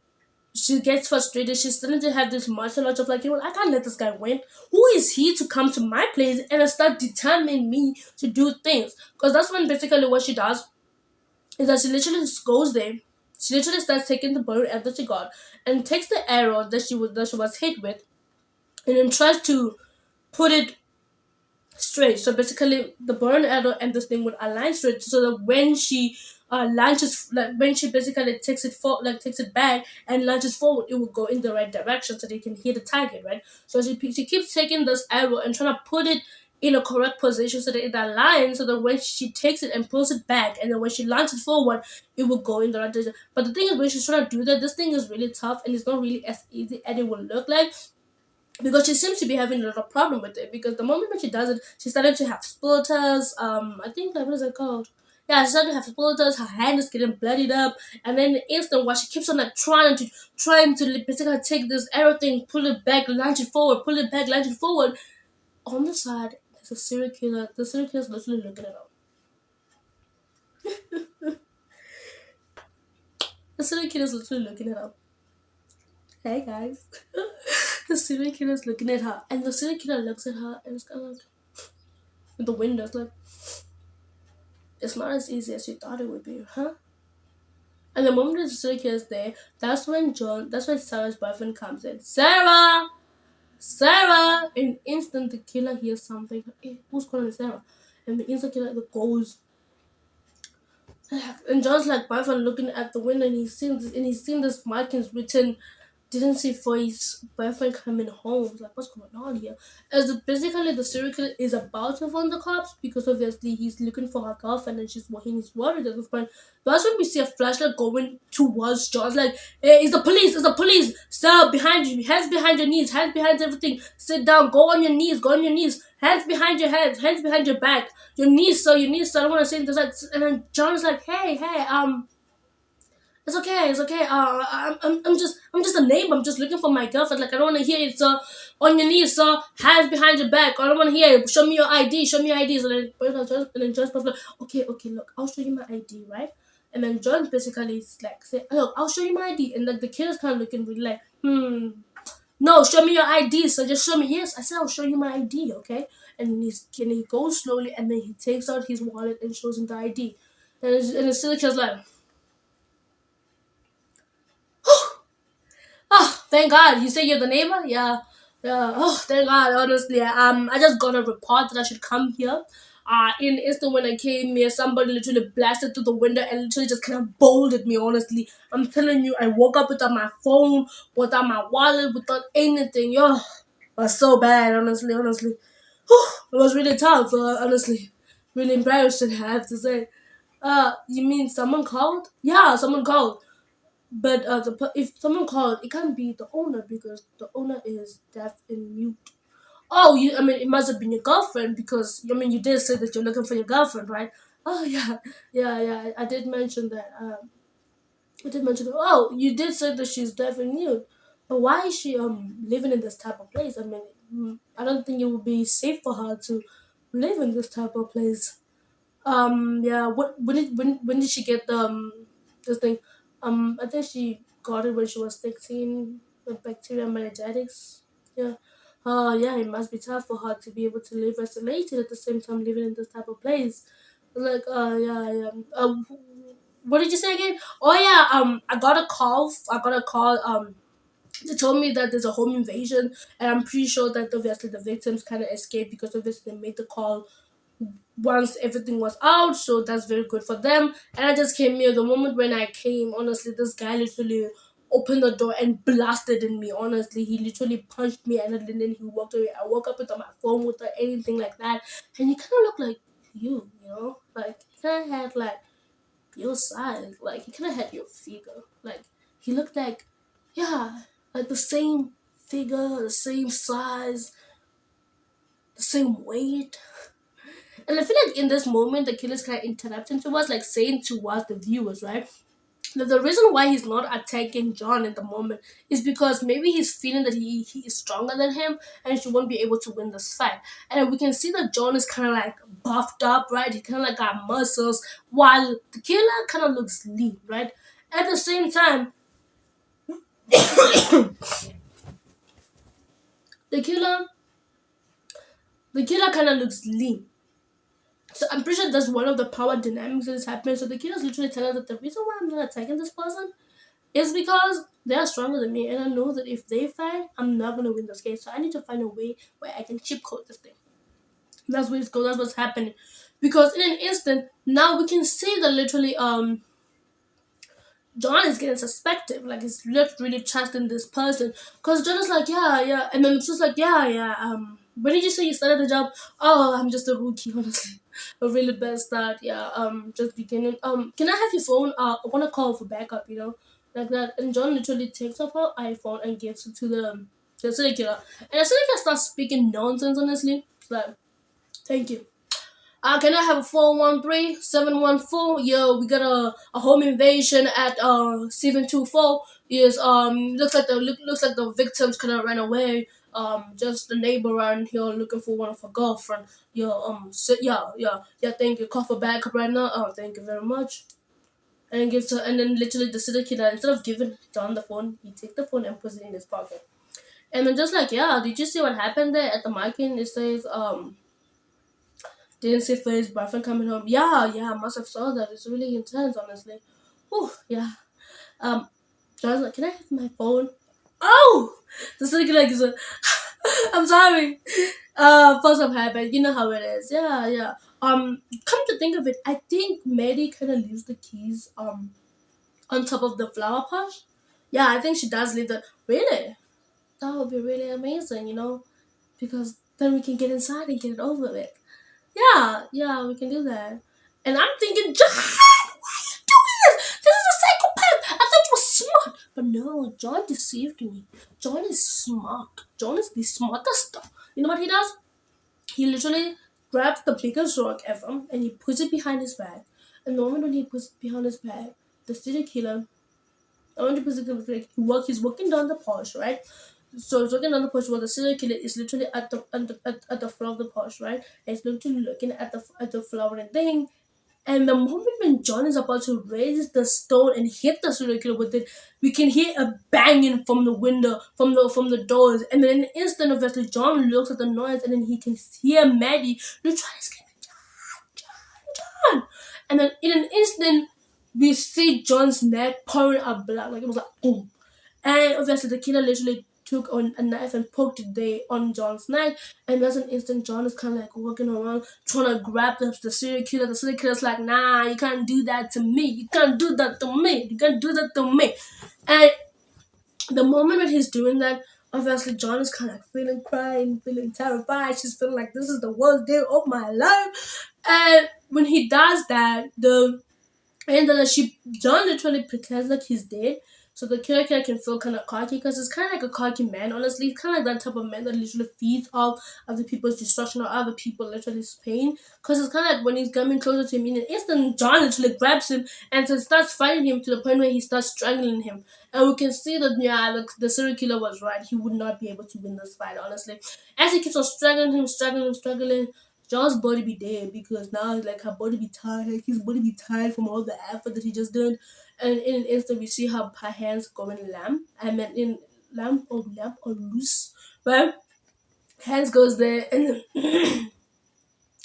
she gets frustrated. She's starting to have this martial arts of like, you know, I can't let this guy win. Who is he to come to my place and start determining me to do things? Because that's when basically what she does is that she literally just goes there. She literally starts taking the bow that she got and takes the arrow that she was hit with, and then tries to put it straight. So basically, the burn arrow and this thing would align straight, so that when she launches, like when she basically takes it back and launches forward, it will go in the right direction so they can hit the target, right? So she keeps taking this arrow and trying to put it in a correct position so that it aligns, so that when she takes it and pulls it back, and then when she launches forward, it will go in the right direction. But the thing is, when she's trying to do that, this thing is really tough and it's not really as easy as it will look like, because she seems to be having a little problem with it. Because the moment when she does it, she started to have splinters. I think like what is it called? Yeah, she started to have splinters. Her hand is getting bloodied up, and then in the instant while she keeps on like trying to basically take this arrow thing, pull it back, launch it forward, pull it back, launch it forward. On the side, there's a serial killer. The serial killer's literally looking at her. The serial killer's literally looking at her. Hey guys. The serial killer's looking at her, and the serial killer looks at her and it's kind of like the windows like, it's not as easy as you thought it would be, huh? And the moment the serial killer is there, that's when Sarah's boyfriend comes in. Sarah! In an instant, the killer hears something. Hey, who's calling Sarah? And the instant killer goes. And John's like boyfriend looking at the window, and he's seen this markings written, didn't see for his boyfriend coming home. He's like, what's going on here? As basically the serial killer is about to phone the cops because obviously he's looking for her girlfriend and he's worried at this point. That's when we see a flashlight going towards John. Like, hey, it's the police! Stop behind you, hands behind your knees, hands behind everything. Sit down, go on your knees, hands behind your head, hands behind your back. Your knees, sir, I don't want to say anything. Like, and then John is like, hey, it's okay. I'm just a neighbor. I'm just looking for my girlfriend. Like, I don't want to hear it, sir. On your knees, sir. Hands behind your back. I don't want to hear it. Show me your ID. Show me your ID. So then John's like, okay, look, I'll show you my ID, right? And then John basically is like, say, look, I'll show you my ID. And like the kid is kind of looking really like, No, show me your ID. So just show me. Yes, I said I'll show you my ID, okay? And he goes slowly, and then he takes out his wallet and shows him the ID. And the serial killer's like, oh, thank God. You say you're the neighbor? Yeah. Yeah. Oh, thank God, honestly. I just got a report that I should come here. In the instant when I came here, somebody literally blasted through the window and literally just kind of bolted me, honestly. I'm telling you, I woke up without my phone, without my wallet, without anything. Yo, it was so bad, honestly. It was really tough, honestly. Really embarrassing, I have to say. You mean someone called? Yeah, someone called. But if someone called, it can't be the owner because the owner is deaf and mute. Oh, I mean, it must have been your girlfriend because I mean, you did say that you're looking for your girlfriend, right? Oh yeah, yeah. I did mention that. I did mention. Oh, you did say that she's deaf and mute, but why is she living in this type of place? I mean, I don't think it would be safe for her to live in this type of place. Yeah. When did she get the this thing? I think she got it when she was 16 with bacterial meningitis. Yeah. Yeah, it must be tough for her to be able to live isolated at the same time living in this type of place. Like, yeah, yeah. What did you say again? Oh yeah, I got a call. They told me that there's a home invasion, and I'm pretty sure that obviously the victims kind of escaped because obviously they made the call once everything was out, so that's very good for them. And I just came here. The moment when I came, honestly, this guy literally opened the door and blasted in me. Honestly, he literally punched me and then he walked away. I woke up without my phone, without anything like that, and he kind of looked like you know, like he kind of had like your size, like he kind of had your figure, like he looked like, yeah, like the same figure, the same size, the same weight. And I feel like in this moment, the killer's kind of interrupting to us, like saying to us, the viewers, right? That the reason why he's not attacking John at the moment is because maybe he's feeling that he is stronger than him and she won't be able to win this fight. And we can see that John is kind of like buffed up, right? He kind of like got muscles, while the killer kind of looks lean, right? At the same time, the killer, the killer kind of looks lean. So I'm pretty sure that's one of the power dynamics that is happening. So the killer's literally telling us that the reason why I'm not attacking this person is because they are stronger than me, and I know that if they fight, I'm not gonna win this game. So I need to find a way where I can chip code this thing. That's where it's going. That's what's happening. Because in an instant, now we can see that literally John is getting suspected, like he's not really trusting this person. Cause John is like, yeah, yeah, and then it's just like, yeah, yeah. When did you say you started the job? Oh, I'm just a rookie, honestly, a really bad start. Yeah, just beginning. Can I have your phone? I wanna call for backup, you know, like that. And John literally takes off her iPhone and gives it to the serial killer. And the serial killer starts speaking nonsense, honestly. It's like, thank you. Can I have a 413-714? Yo, we got a home invasion at 724. Is looks like the victims kind of ran away. Just the neighbor around here looking for one of her girlfriend. Yo, yeah. Thank you. Call for backup right now. Thank you very much. And then and then literally the serial killer, instead of giving John the phone, he takes the phone and puts it in his pocket. And then just like, yeah, did you see what happened there at the market? It says didn't see for his boyfriend coming home. Yeah, yeah, I must have saw that. It's really intense, honestly. Oh, yeah. Um, so I was like, can I have my phone? Oh, the second like is a. I'm sorry. First of habit, you know how it is. Yeah, yeah. Come to think of it, I think Maddie kind of leaves the keys on top of the flower pot. Yeah, I think she does leave the. Really, that would be really amazing, you know, because then we can get inside and get it over with. Yeah, yeah, we can do that. And I'm thinking, John, why are you doing this? This is a psychopath. I thought you were smart. But no, John deceived me. John is smart. John is the smartest. You know what he does? He literally grabs the biggest rock ever and he puts it behind his back. And the moment when he puts it behind his back, the serial killer, I want to put it like he's walking down the porch, right? So he's walking down the porch while the serial killer is literally at the front of the porch, right? And he's literally looking at the flowering thing, And the moment when John is about to raise the stone and hit the serial killer with it, we can hear a banging from the window, from the doors. And then in an instant, obviously, John looks at the noise and then he can hear Maddie literally screaming, John! And then in an instant, we see John's neck pouring out blood. Like it was like boom. And obviously, the killer literally took on a knife and poked it there on John's neck. And that's an instant, John is kind of like walking around trying to grab the serial killer. The serial killer's like, nah, you can't do that to me. You can't do that to me. You can't do that to me. And the moment when he's doing that, obviously, John is kind of like feeling crying, feeling terrified. She's feeling like this is the worst day of my life. And when he does that, and then John literally pretends like he's dead. So the killer can feel kind of cocky because it's kind of like a cocky man, honestly. It's kind of like that type of man that literally feeds off other people's destruction or other people literally pain. Because it's kind of like when he's coming closer to him, in an instant, John literally grabs him and so starts fighting him to the point where he starts strangling him. And we can see that, yeah, the serial killer was right. He would not be able to win this fight, honestly. As he keeps on struggling, John's body be dead because now like her body be tired, like his body be tired from all the effort that he just did. And in an instant we see her hands going lamb. I mean in lamb or loose. But hands goes there and then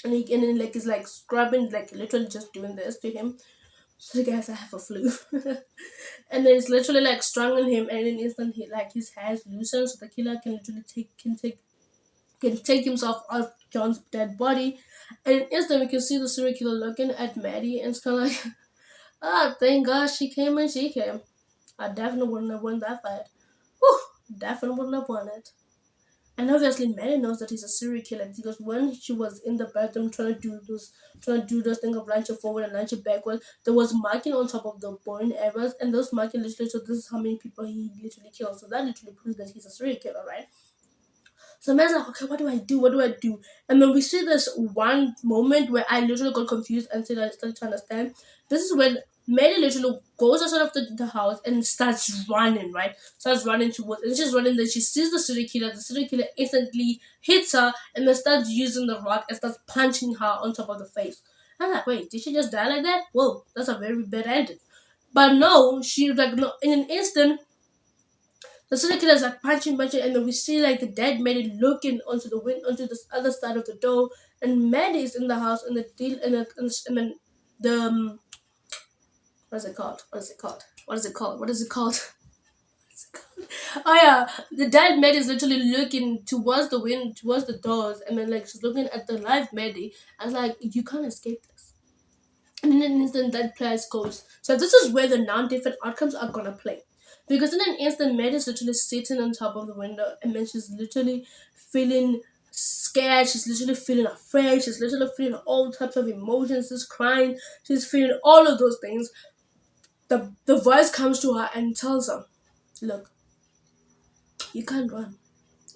and then like he's like scrubbing, like literally just doing this to him. So guys, I have a flu. And then it's literally like strangling him and in an instant he like his hands loosen so the killer can literally take himself off John's dead body. And in instant we can see the serial killer looking at Maddie and it's kinda like ah, thank God she came and she came. I definitely wouldn't have won that fight. Whew, definitely wouldn't have won it. And obviously Maddie knows that he's a serial killer because when she was in the bathroom trying to do those thing of launch it forward and launch it backward, there was marking on top of the burn areas and those marking literally so this is how many people he literally killed. So that literally proves that he's a serial killer, right? So man's like, okay, what do I do? What do I do? And then we see this one moment where I literally got confused until I started to understand. This is when Mary literally goes outside of the house and starts running, right? Starts running towards, and she's running. Then she sees the serial killer. The serial killer instantly hits her and then starts using the rock and starts punching her on top of the face. I'm like, wait, did she just die like that? Whoa, that's a very bad ending. But no, she like no, in an instant the serial killer is like punching, and then we see like the dead Maddie looking onto the onto the other side of the door, and Maddie is in the house, and the deal, and then the what is it called? What is it called? What is it called? What is it called? Oh yeah, the dead Maddie is literally looking towards the wind, towards the doors, and then like she's looking at the live Maddie, and like you can't escape this. And in an instant that place goes. So this is where the non-different outcomes are gonna play. Because in an instant, Maid is literally sitting on top of the window and then she's literally feeling scared, she's literally feeling afraid, she's literally feeling all types of emotions, she's crying, she's feeling all of those things. The voice comes to her and tells her, look, you can't run.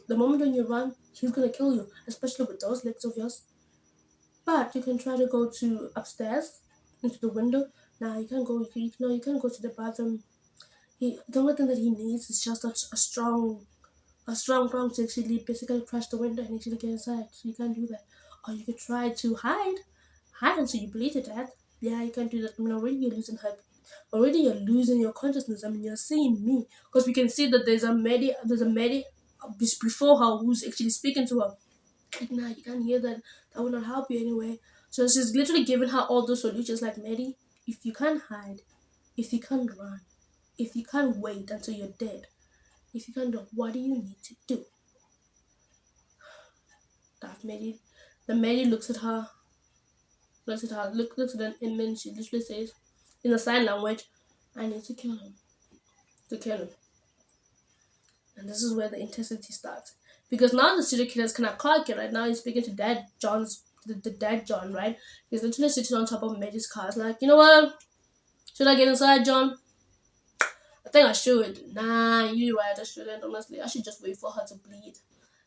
The moment when you run, he's gonna kill you, especially with those legs of yours. But you can try to go to upstairs into the window. Now you can't go. No, you can't go to the bathroom. The only thing that he needs is just a strong arm to actually basically crush the window and actually get inside. So you can't do that. Or you could try to hide until you bleed to death. Yeah, you can't do that. I mean, already you're losing hope. Already you're losing your consciousness. I mean, you're seeing me because we can see that there's a Medi before her who's actually speaking to her. Like, nah, you can't hear that. That will not help you anyway. So she's literally giving her all those solutions. Like, Medi, if you can't hide, if you can't run, if you can't wait until you're dead, if you can't do, what do you need to do? That Mary, the Mary looks at her, looks at an image. She literally says, in a sign language, I need to kill him, to kill him. And this is where the intensity starts. Because now the serial killer is kind of cocky, right? Now he's speaking to the dead John, right? He's literally sitting on top of Mary's car. It's like, you know what? Should I get inside, John? I think I should. Nah, you're right. I shouldn't. Honestly, I should just wait for her to bleed.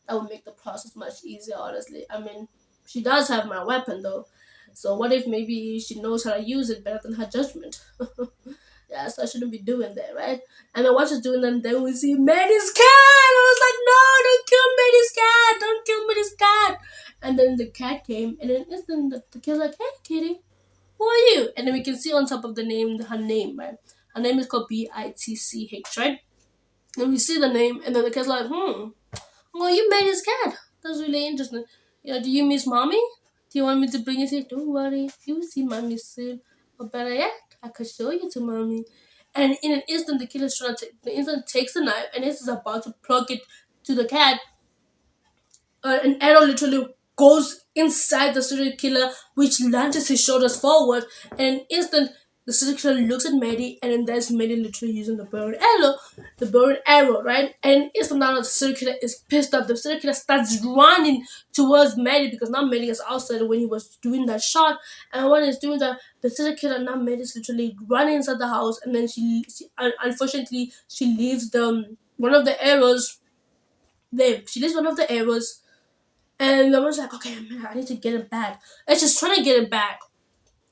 That would make the process much easier. Honestly, I mean, she does have my weapon though. So what if maybe she knows how to use it better than her judgment? Yeah, so I shouldn't be doing that, right? And then what she's doing, and then we see Maddie's cat. I was like, no, don't kill Maddie's cat. Don't kill Maddie's cat. And then the cat came, and then instant the kid's like, hey, kitty, who are you? And then we can see on top of the name her name, right? Her name is called Bitch, right? And we see the name, and then the kid's like, well, you made his cat. That's really interesting. Do you miss mommy? Do you want me to bring you to? Don't worry, you will see mommy soon. Or better yet, I could show you to mommy. And in an instant, the killer's trying to the instant takes the knife and is about to plug it to the cat. An arrow literally goes inside the serial killer, which launches his shoulders forward. And in an instant, the serial killer looks at Maddie, and then there's Maddie literally using the bow and arrow, right? And instant now the serial killer is pissed off. The serial killer starts running towards Maddie because now Maddie is outside when he was doing that shot. And when he's doing that, the serial killer now Maddie is literally running inside the house, and then she unfortunately she leaves the one of the arrows there. She leaves one of the arrows and the one's like, okay, man, I need to get it back. And she's trying to get it back.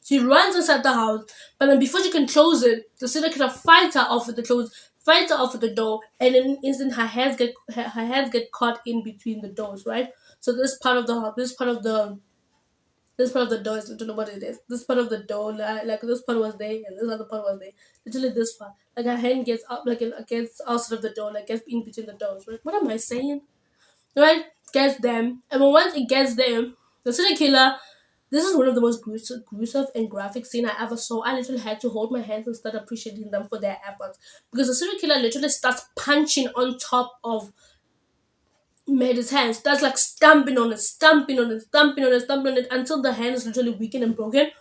She runs inside the house, but then before she can close it, the serial killer fights her off with the door, and in an instant her hands get caught in between the doors, right? So this part of the door is literally what it is. This part of the door, like this part was there, and this other part was there. Literally this part, like her hand gets up, like gets outside of the door, like gets in between the doors, right? What am I saying? Right? Gets them. And when once it gets them, the serial killer, this is one of the most gruesome and graphic scene I ever saw. I literally had to hold my hands and start appreciating them for their efforts. Because the serial killer literally starts punching on top of Maddie's hands. That's like stamping on it, stamping on it, stamping on it, stamping on it until the hand is literally weakened and broken.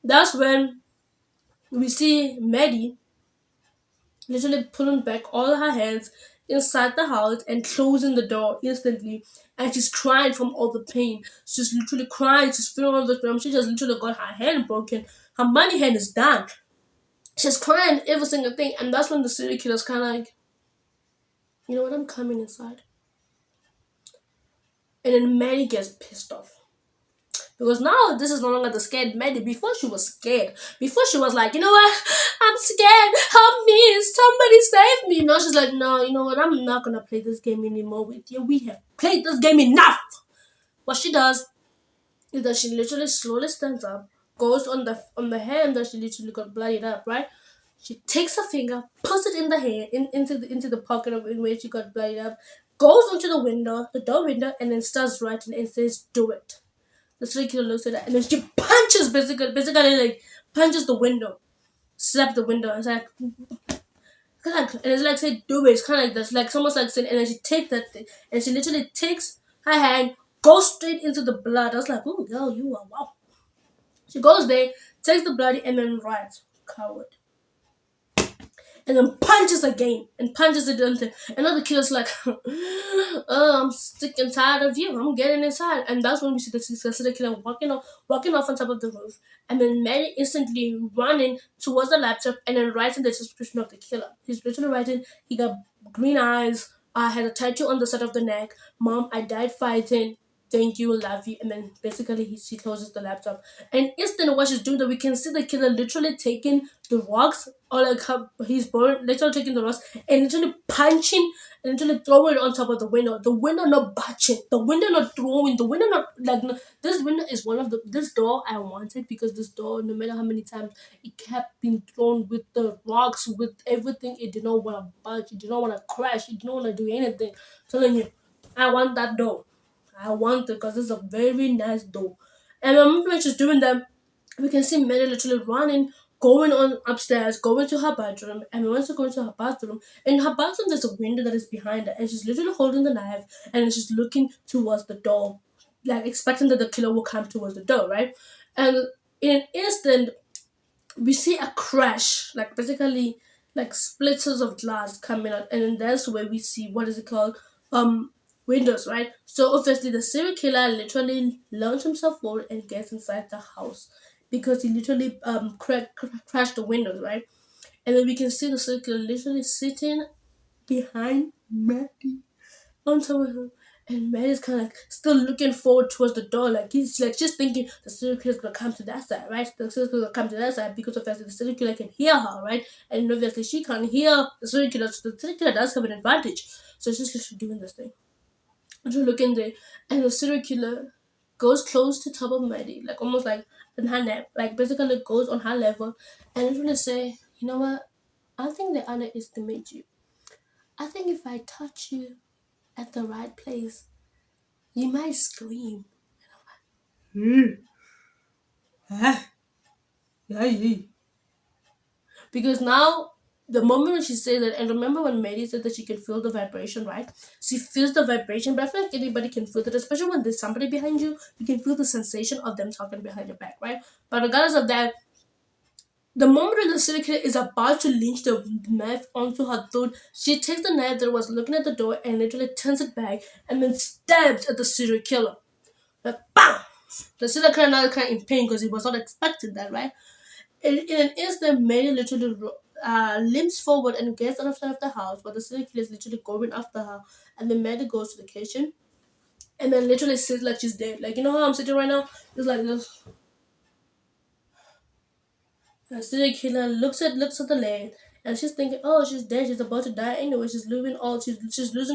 That's when we see Maddie literally pulling back all her hands inside the house and closing the door instantly. And she's crying from all the pain. She's literally crying. She's feeling all the pain. She just literally got her hand broken. Her money hand is done. She's crying every single thing. And that's when the serial killer's kind of like, you know what, I'm coming inside. And then Maddie gets pissed off. Because now this is no longer the scared Maddie. Before she was scared. Before she was like, you know what? I'm scared. Help me. Somebody save me. Now she's like, no, you know what? I'm not going to play this game anymore with you. We have played this game enough. What she does is that she literally slowly stands up, goes on the hand that she literally got bloodied up, right? She takes her finger, puts it in the hand, into the pocket of in where she got bloodied up, goes onto the door window, and then starts writing and says, "Do it." The serial killer looks at her and then she punches basically like punches the window, slaps the window, and it's like, and it's like say do it. It's kind of like this, like almost like saying, and then she takes that thing and she literally takes her hand, goes straight into the blood. I was like, oh girl, you are wow. She goes there, takes the bloody, and then writes, "Coward." And then punches again and punches it into another killer's like, oh, I'm sick and tired of you. I'm getting inside. And that's when we see the serial killer walking off on top of the roof. And then Mary instantly running towards the laptop and then writing the description of the killer. He's literally writing, he got green eyes, had a tattoo on the side of the neck. Mom, I died fighting. Thank you, love you. And then basically she closes the laptop. And instant what she's doing that we can see the killer literally taking the rocks or like he's born literally taking the rocks and literally punching and literally throwing it on top of the window. The window not batching. The window not throwing. The window not like no, this window is one of the this door I wanted because this door, no matter how many times it kept being thrown with the rocks, with everything, it did not want to budge, it did not want to crash, it did not want to do anything. I'm telling you, I want that door. I want it because it's a very nice door. And I remember when she's doing that, we can see Mary literally running, going on upstairs, going to her bedroom, and once she goes to her bathroom, in her bathroom there's a window that is behind her, and she's literally holding the knife, and she's looking towards the door, like expecting that the killer will come towards the door, right? And in an instant, we see a crash, like basically like splitters of glass coming out, and then that's where we see what is it called, windows, right? So obviously the serial killer literally launches himself forward and gets inside the house because he literally crashed the windows, right? And then we can see the serial killer literally sitting behind Maddie on top of him. And Maddie's kind of like still looking forward towards the door, like he's like just thinking the serial killer's gonna come to that side, right? The serial killer gonna come to that side because obviously the serial killer can hear her, right? And obviously she can't hear the serial killer, so the serial killer does have an advantage. So she's literally doing this thing. Literally looking there, and the serial killer goes close to top of Maddie, like almost like in her neck, like basically goes on her level, and literally say, you know what? I think they underestimate you. I think if I touch you at the right place, you might scream. Because now, the moment when she says that, and remember when Mary said that she can feel the vibration, right? She feels the vibration, but I feel like anybody can feel it, especially when there's somebody behind you. You can feel the sensation of them talking behind your back, right? But regardless of that, the moment when the serial killer is about to lynch the knife onto her throat, she takes the knife that was looking at the door and literally turns it back and then stabs at the serial killer. Like, bam! The serial killer now is kind of in pain because he was not expecting that, right? In an instant, Mary literally limps forward and gets outside of the house, but the serial killer is literally going after her. And then Mary goes to the kitchen and then literally sits like she's dead. Like, you know how I'm sitting right now? It's like this. The serial killer looks at the land, and she's thinking, oh, she's dead. She's about to die anyway. She's losing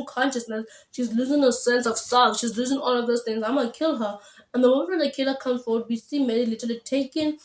consciousness. She's losing her sense of self. She's losing all of those things. I'm gonna kill her. And the moment the killer comes forward, we see Mary literally taking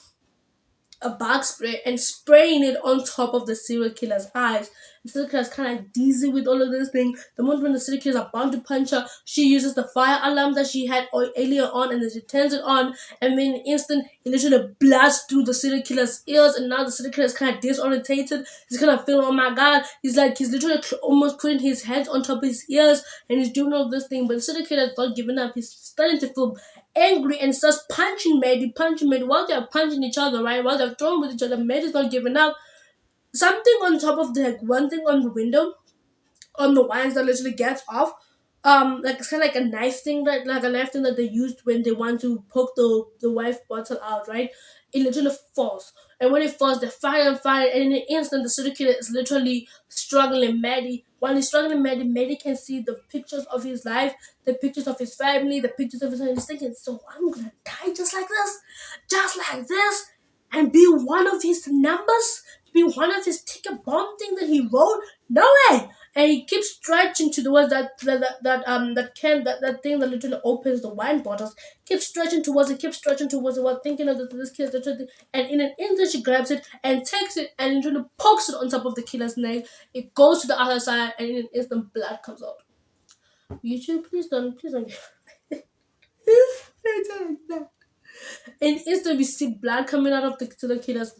a bug spray and spraying it on top of the serial killer's eyes. The serial killer's kind of dizzy with all of this thing. The moment when the serial killer's about to punch her, she uses the fire alarm that she had earlier on, and then she turns it on, and then in an instant, it literally blasts through the serial killer's ears, and now the serial killer's kind of disorientated. He's kind of feeling, oh my god, he's literally almost putting his hands on top of his ears, and he's doing all this thing, but the serial killer's not giving up. He's starting to feel angry and starts punching Maddie while they're punching each other, right? While they're throwing with each other, Maddie's not giving up. Something on top of the like one thing on the window, on the wires that literally gets off. Like it's kind of like a knife thing, like a knife thing that they used when they want to poke the wife bottle out, right? It literally falls, and when it falls, they fire and fire, and in an instant, the serial killer is literally struggling Maddie. While he's struggling Maddie, Maddie can see the pictures of his life, the pictures of his family, the pictures of his. And he's thinking, so I'm gonna die just like this, and be one of his numbers, be one of his ticket bomb thing that he wrote. No way! And he keeps stretching towards that thing that literally opens the wine bottles. Keeps stretching towards it, while thinking of this kid's literally. And in an instant, she grabs it and takes it and literally pokes it on top of the killer's neck. It goes to the other side, and in an instant, blood comes out. YouTube, please don't. In an instant, we see blood coming out of the killer's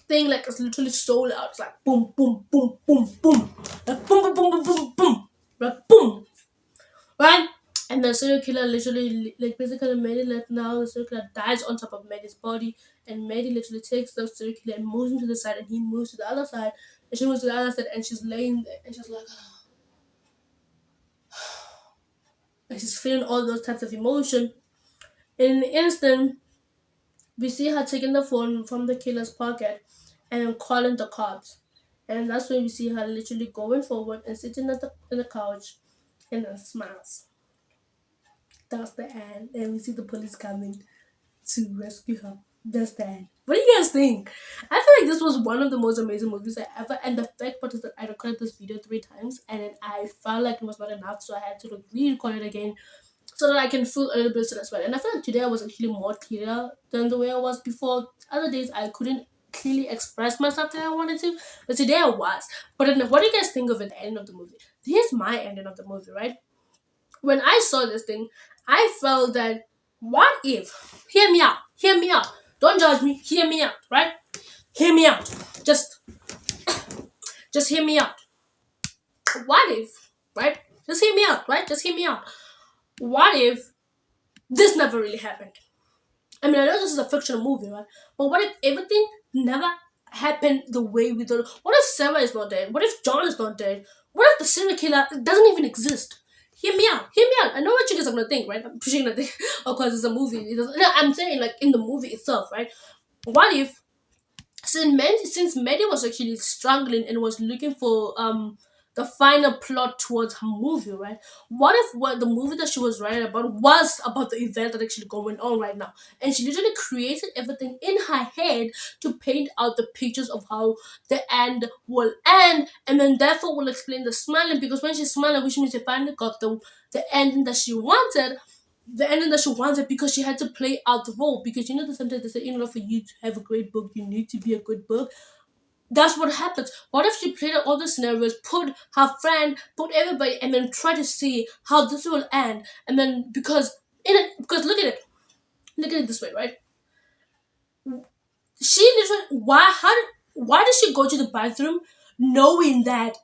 thing, like it's literally so loud. It's like boom, boom, boom, boom, boom, like boom, boom, boom, boom, boom, boom, like boom, right? And the serial killer literally, like basically, Maddie left now. The serial killer dies on top of Maddie's body, and Maddie literally takes the serial killer and moves him to the side, and he moves to the other side, and she moves to the other side, and she's laying there, and she's like, and she's feeling all those types of emotion. In an instant, we see her taking the phone from the killer's pocket and then calling the cops. And that's when we see her literally going forward and sitting at the couch and then smiles. That's the end. And we see the police coming to rescue her. That's the end. What do you guys think? I feel like this was one of the most amazing movies I ever. And the fact part is that I recorded this video 3 times and then I felt like it was not enough, so I had to re-record it again so that I can feel a little bit satisfied. And I feel like today I was actually more clear than the way I was before. Other days I couldn't clearly express myself that I wanted to, but today I was. But then, what do you guys think of it, the ending of the movie? Here's my ending of the movie, right? When I saw this thing, I felt that what if? Hear me out. Don't judge me. Hear me out, right? Hear me out. Just hear me out. What if, right? Just hear me out, right? Just hear me out. What if this never really happened? I mean, I know this is a fictional movie, right? But what if everything never happened the way we thought? What if Sarah is not dead? What if John is not dead? What if the serial killer doesn't even exist? Hear me out. Hear me out. I know what you guys are gonna think, right? I'm pushing gonna think, of course, it's a movie. No, I'm saying like in the movie itself, right? What if since Maddie was actually struggling and was looking for the final plot towards her movie, right? What if what the movie that she was writing about was about the event that actually going on right now, and she literally created everything in her head to paint out the pictures of how the end will end, and then therefore will explain the smiling, because when she's smiling, which means she finally got the ending that she wanted. the ending that she wanted because she had to play out the role. Because you know that sometimes they say in order for you to have a great book, you need to be a good book. That's what happens. What if she played out all the scenarios, put her friend, put everybody, and then try to see how this will end, and then because look at it this way, right? She literally why did she go to the bathroom knowing that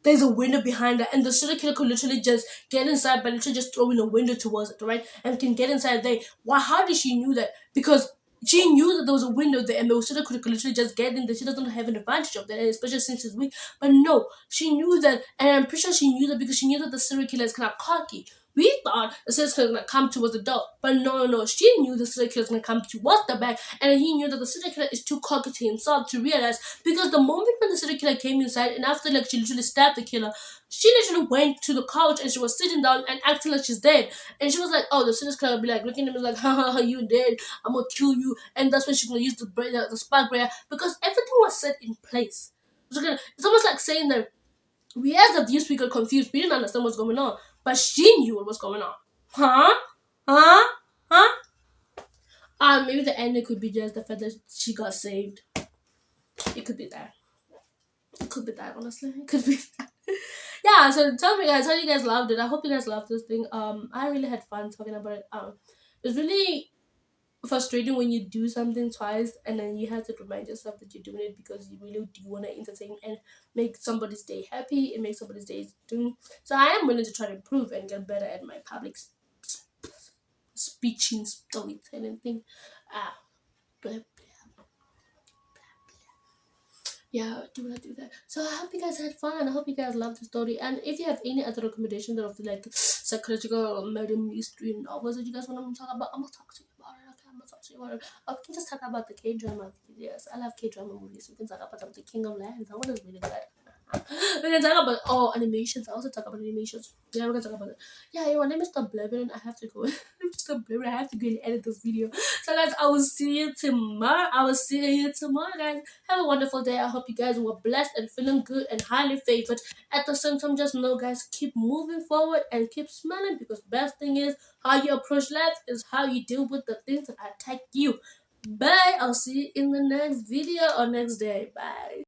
there's a window behind her, and the serial killer could literally just get inside by literally just throwing a window towards it, right? And can get inside there. Why? How did she knew that? Because she knew that there was a window there, and the serial killer could literally just get in there. She doesn't have an advantage of that, and especially since she's weak. But no, she knew that, and I'm pretty sure she knew that because she knew that the serial killer is kind of cocky. We thought the serial killer was gonna come towards the door, but no. She knew the serial killer was gonna come towards the back, and he knew that the serial killer is too cocky to himself to realize. Because the moment when the serial killer came inside, and after like she literally stabbed the killer, she literally went to the couch and she was sitting down and acting like she's dead. And she was like, "Oh, the serial killer will be like looking at me like, ha ha ha, you dead? I'm gonna kill you." And that's when she's gonna use the spark brayer because everything was set in place. It's almost like saying that we as the viewers we got confused. We didn't understand what's going on, but she knew what was going on. Huh? Huh? Huh? Maybe the ending could be just the fact that she got saved. It could be that. It could be that, honestly. It could be that. Yeah, so tell me guys how you guys loved it. I hope you guys loved this thing. I really had fun talking about it. It's really frustrating when you do something twice and then you have to remind yourself that you're doing it because you really do want to entertain and make somebody's day happy and make somebody's day doing. So I am willing to try to improve and get better at my public speeching, storytelling thing. Blah, yeah, do not do that. So I hope you guys had fun. I hope you guys loved the story. And if you have any other recommendations of like psychological or murder mystery novels that you guys want me to talk about, I'm gonna talk to you about it. Okay, I'm gonna talk to you about it. Or we can just talk about the K-drama. Yes, I love K-drama movies. We can talk about the King of Lands. That one is really good. We can talk about animations. I also talk about animations. Yeah, we can talk about it. Yeah, my name is Mr. Blevin. I have to go. Mr. Blevin, I have to go and edit this video. So guys, I will see you tomorrow. Guys. Have a wonderful day. I hope you guys were blessed and feeling good and highly favored. At the same time, just know, guys, keep moving forward and keep smiling because best thing is how you approach life is how you deal with the things that attack you. Bye. I'll see you in the next video or next day. Bye.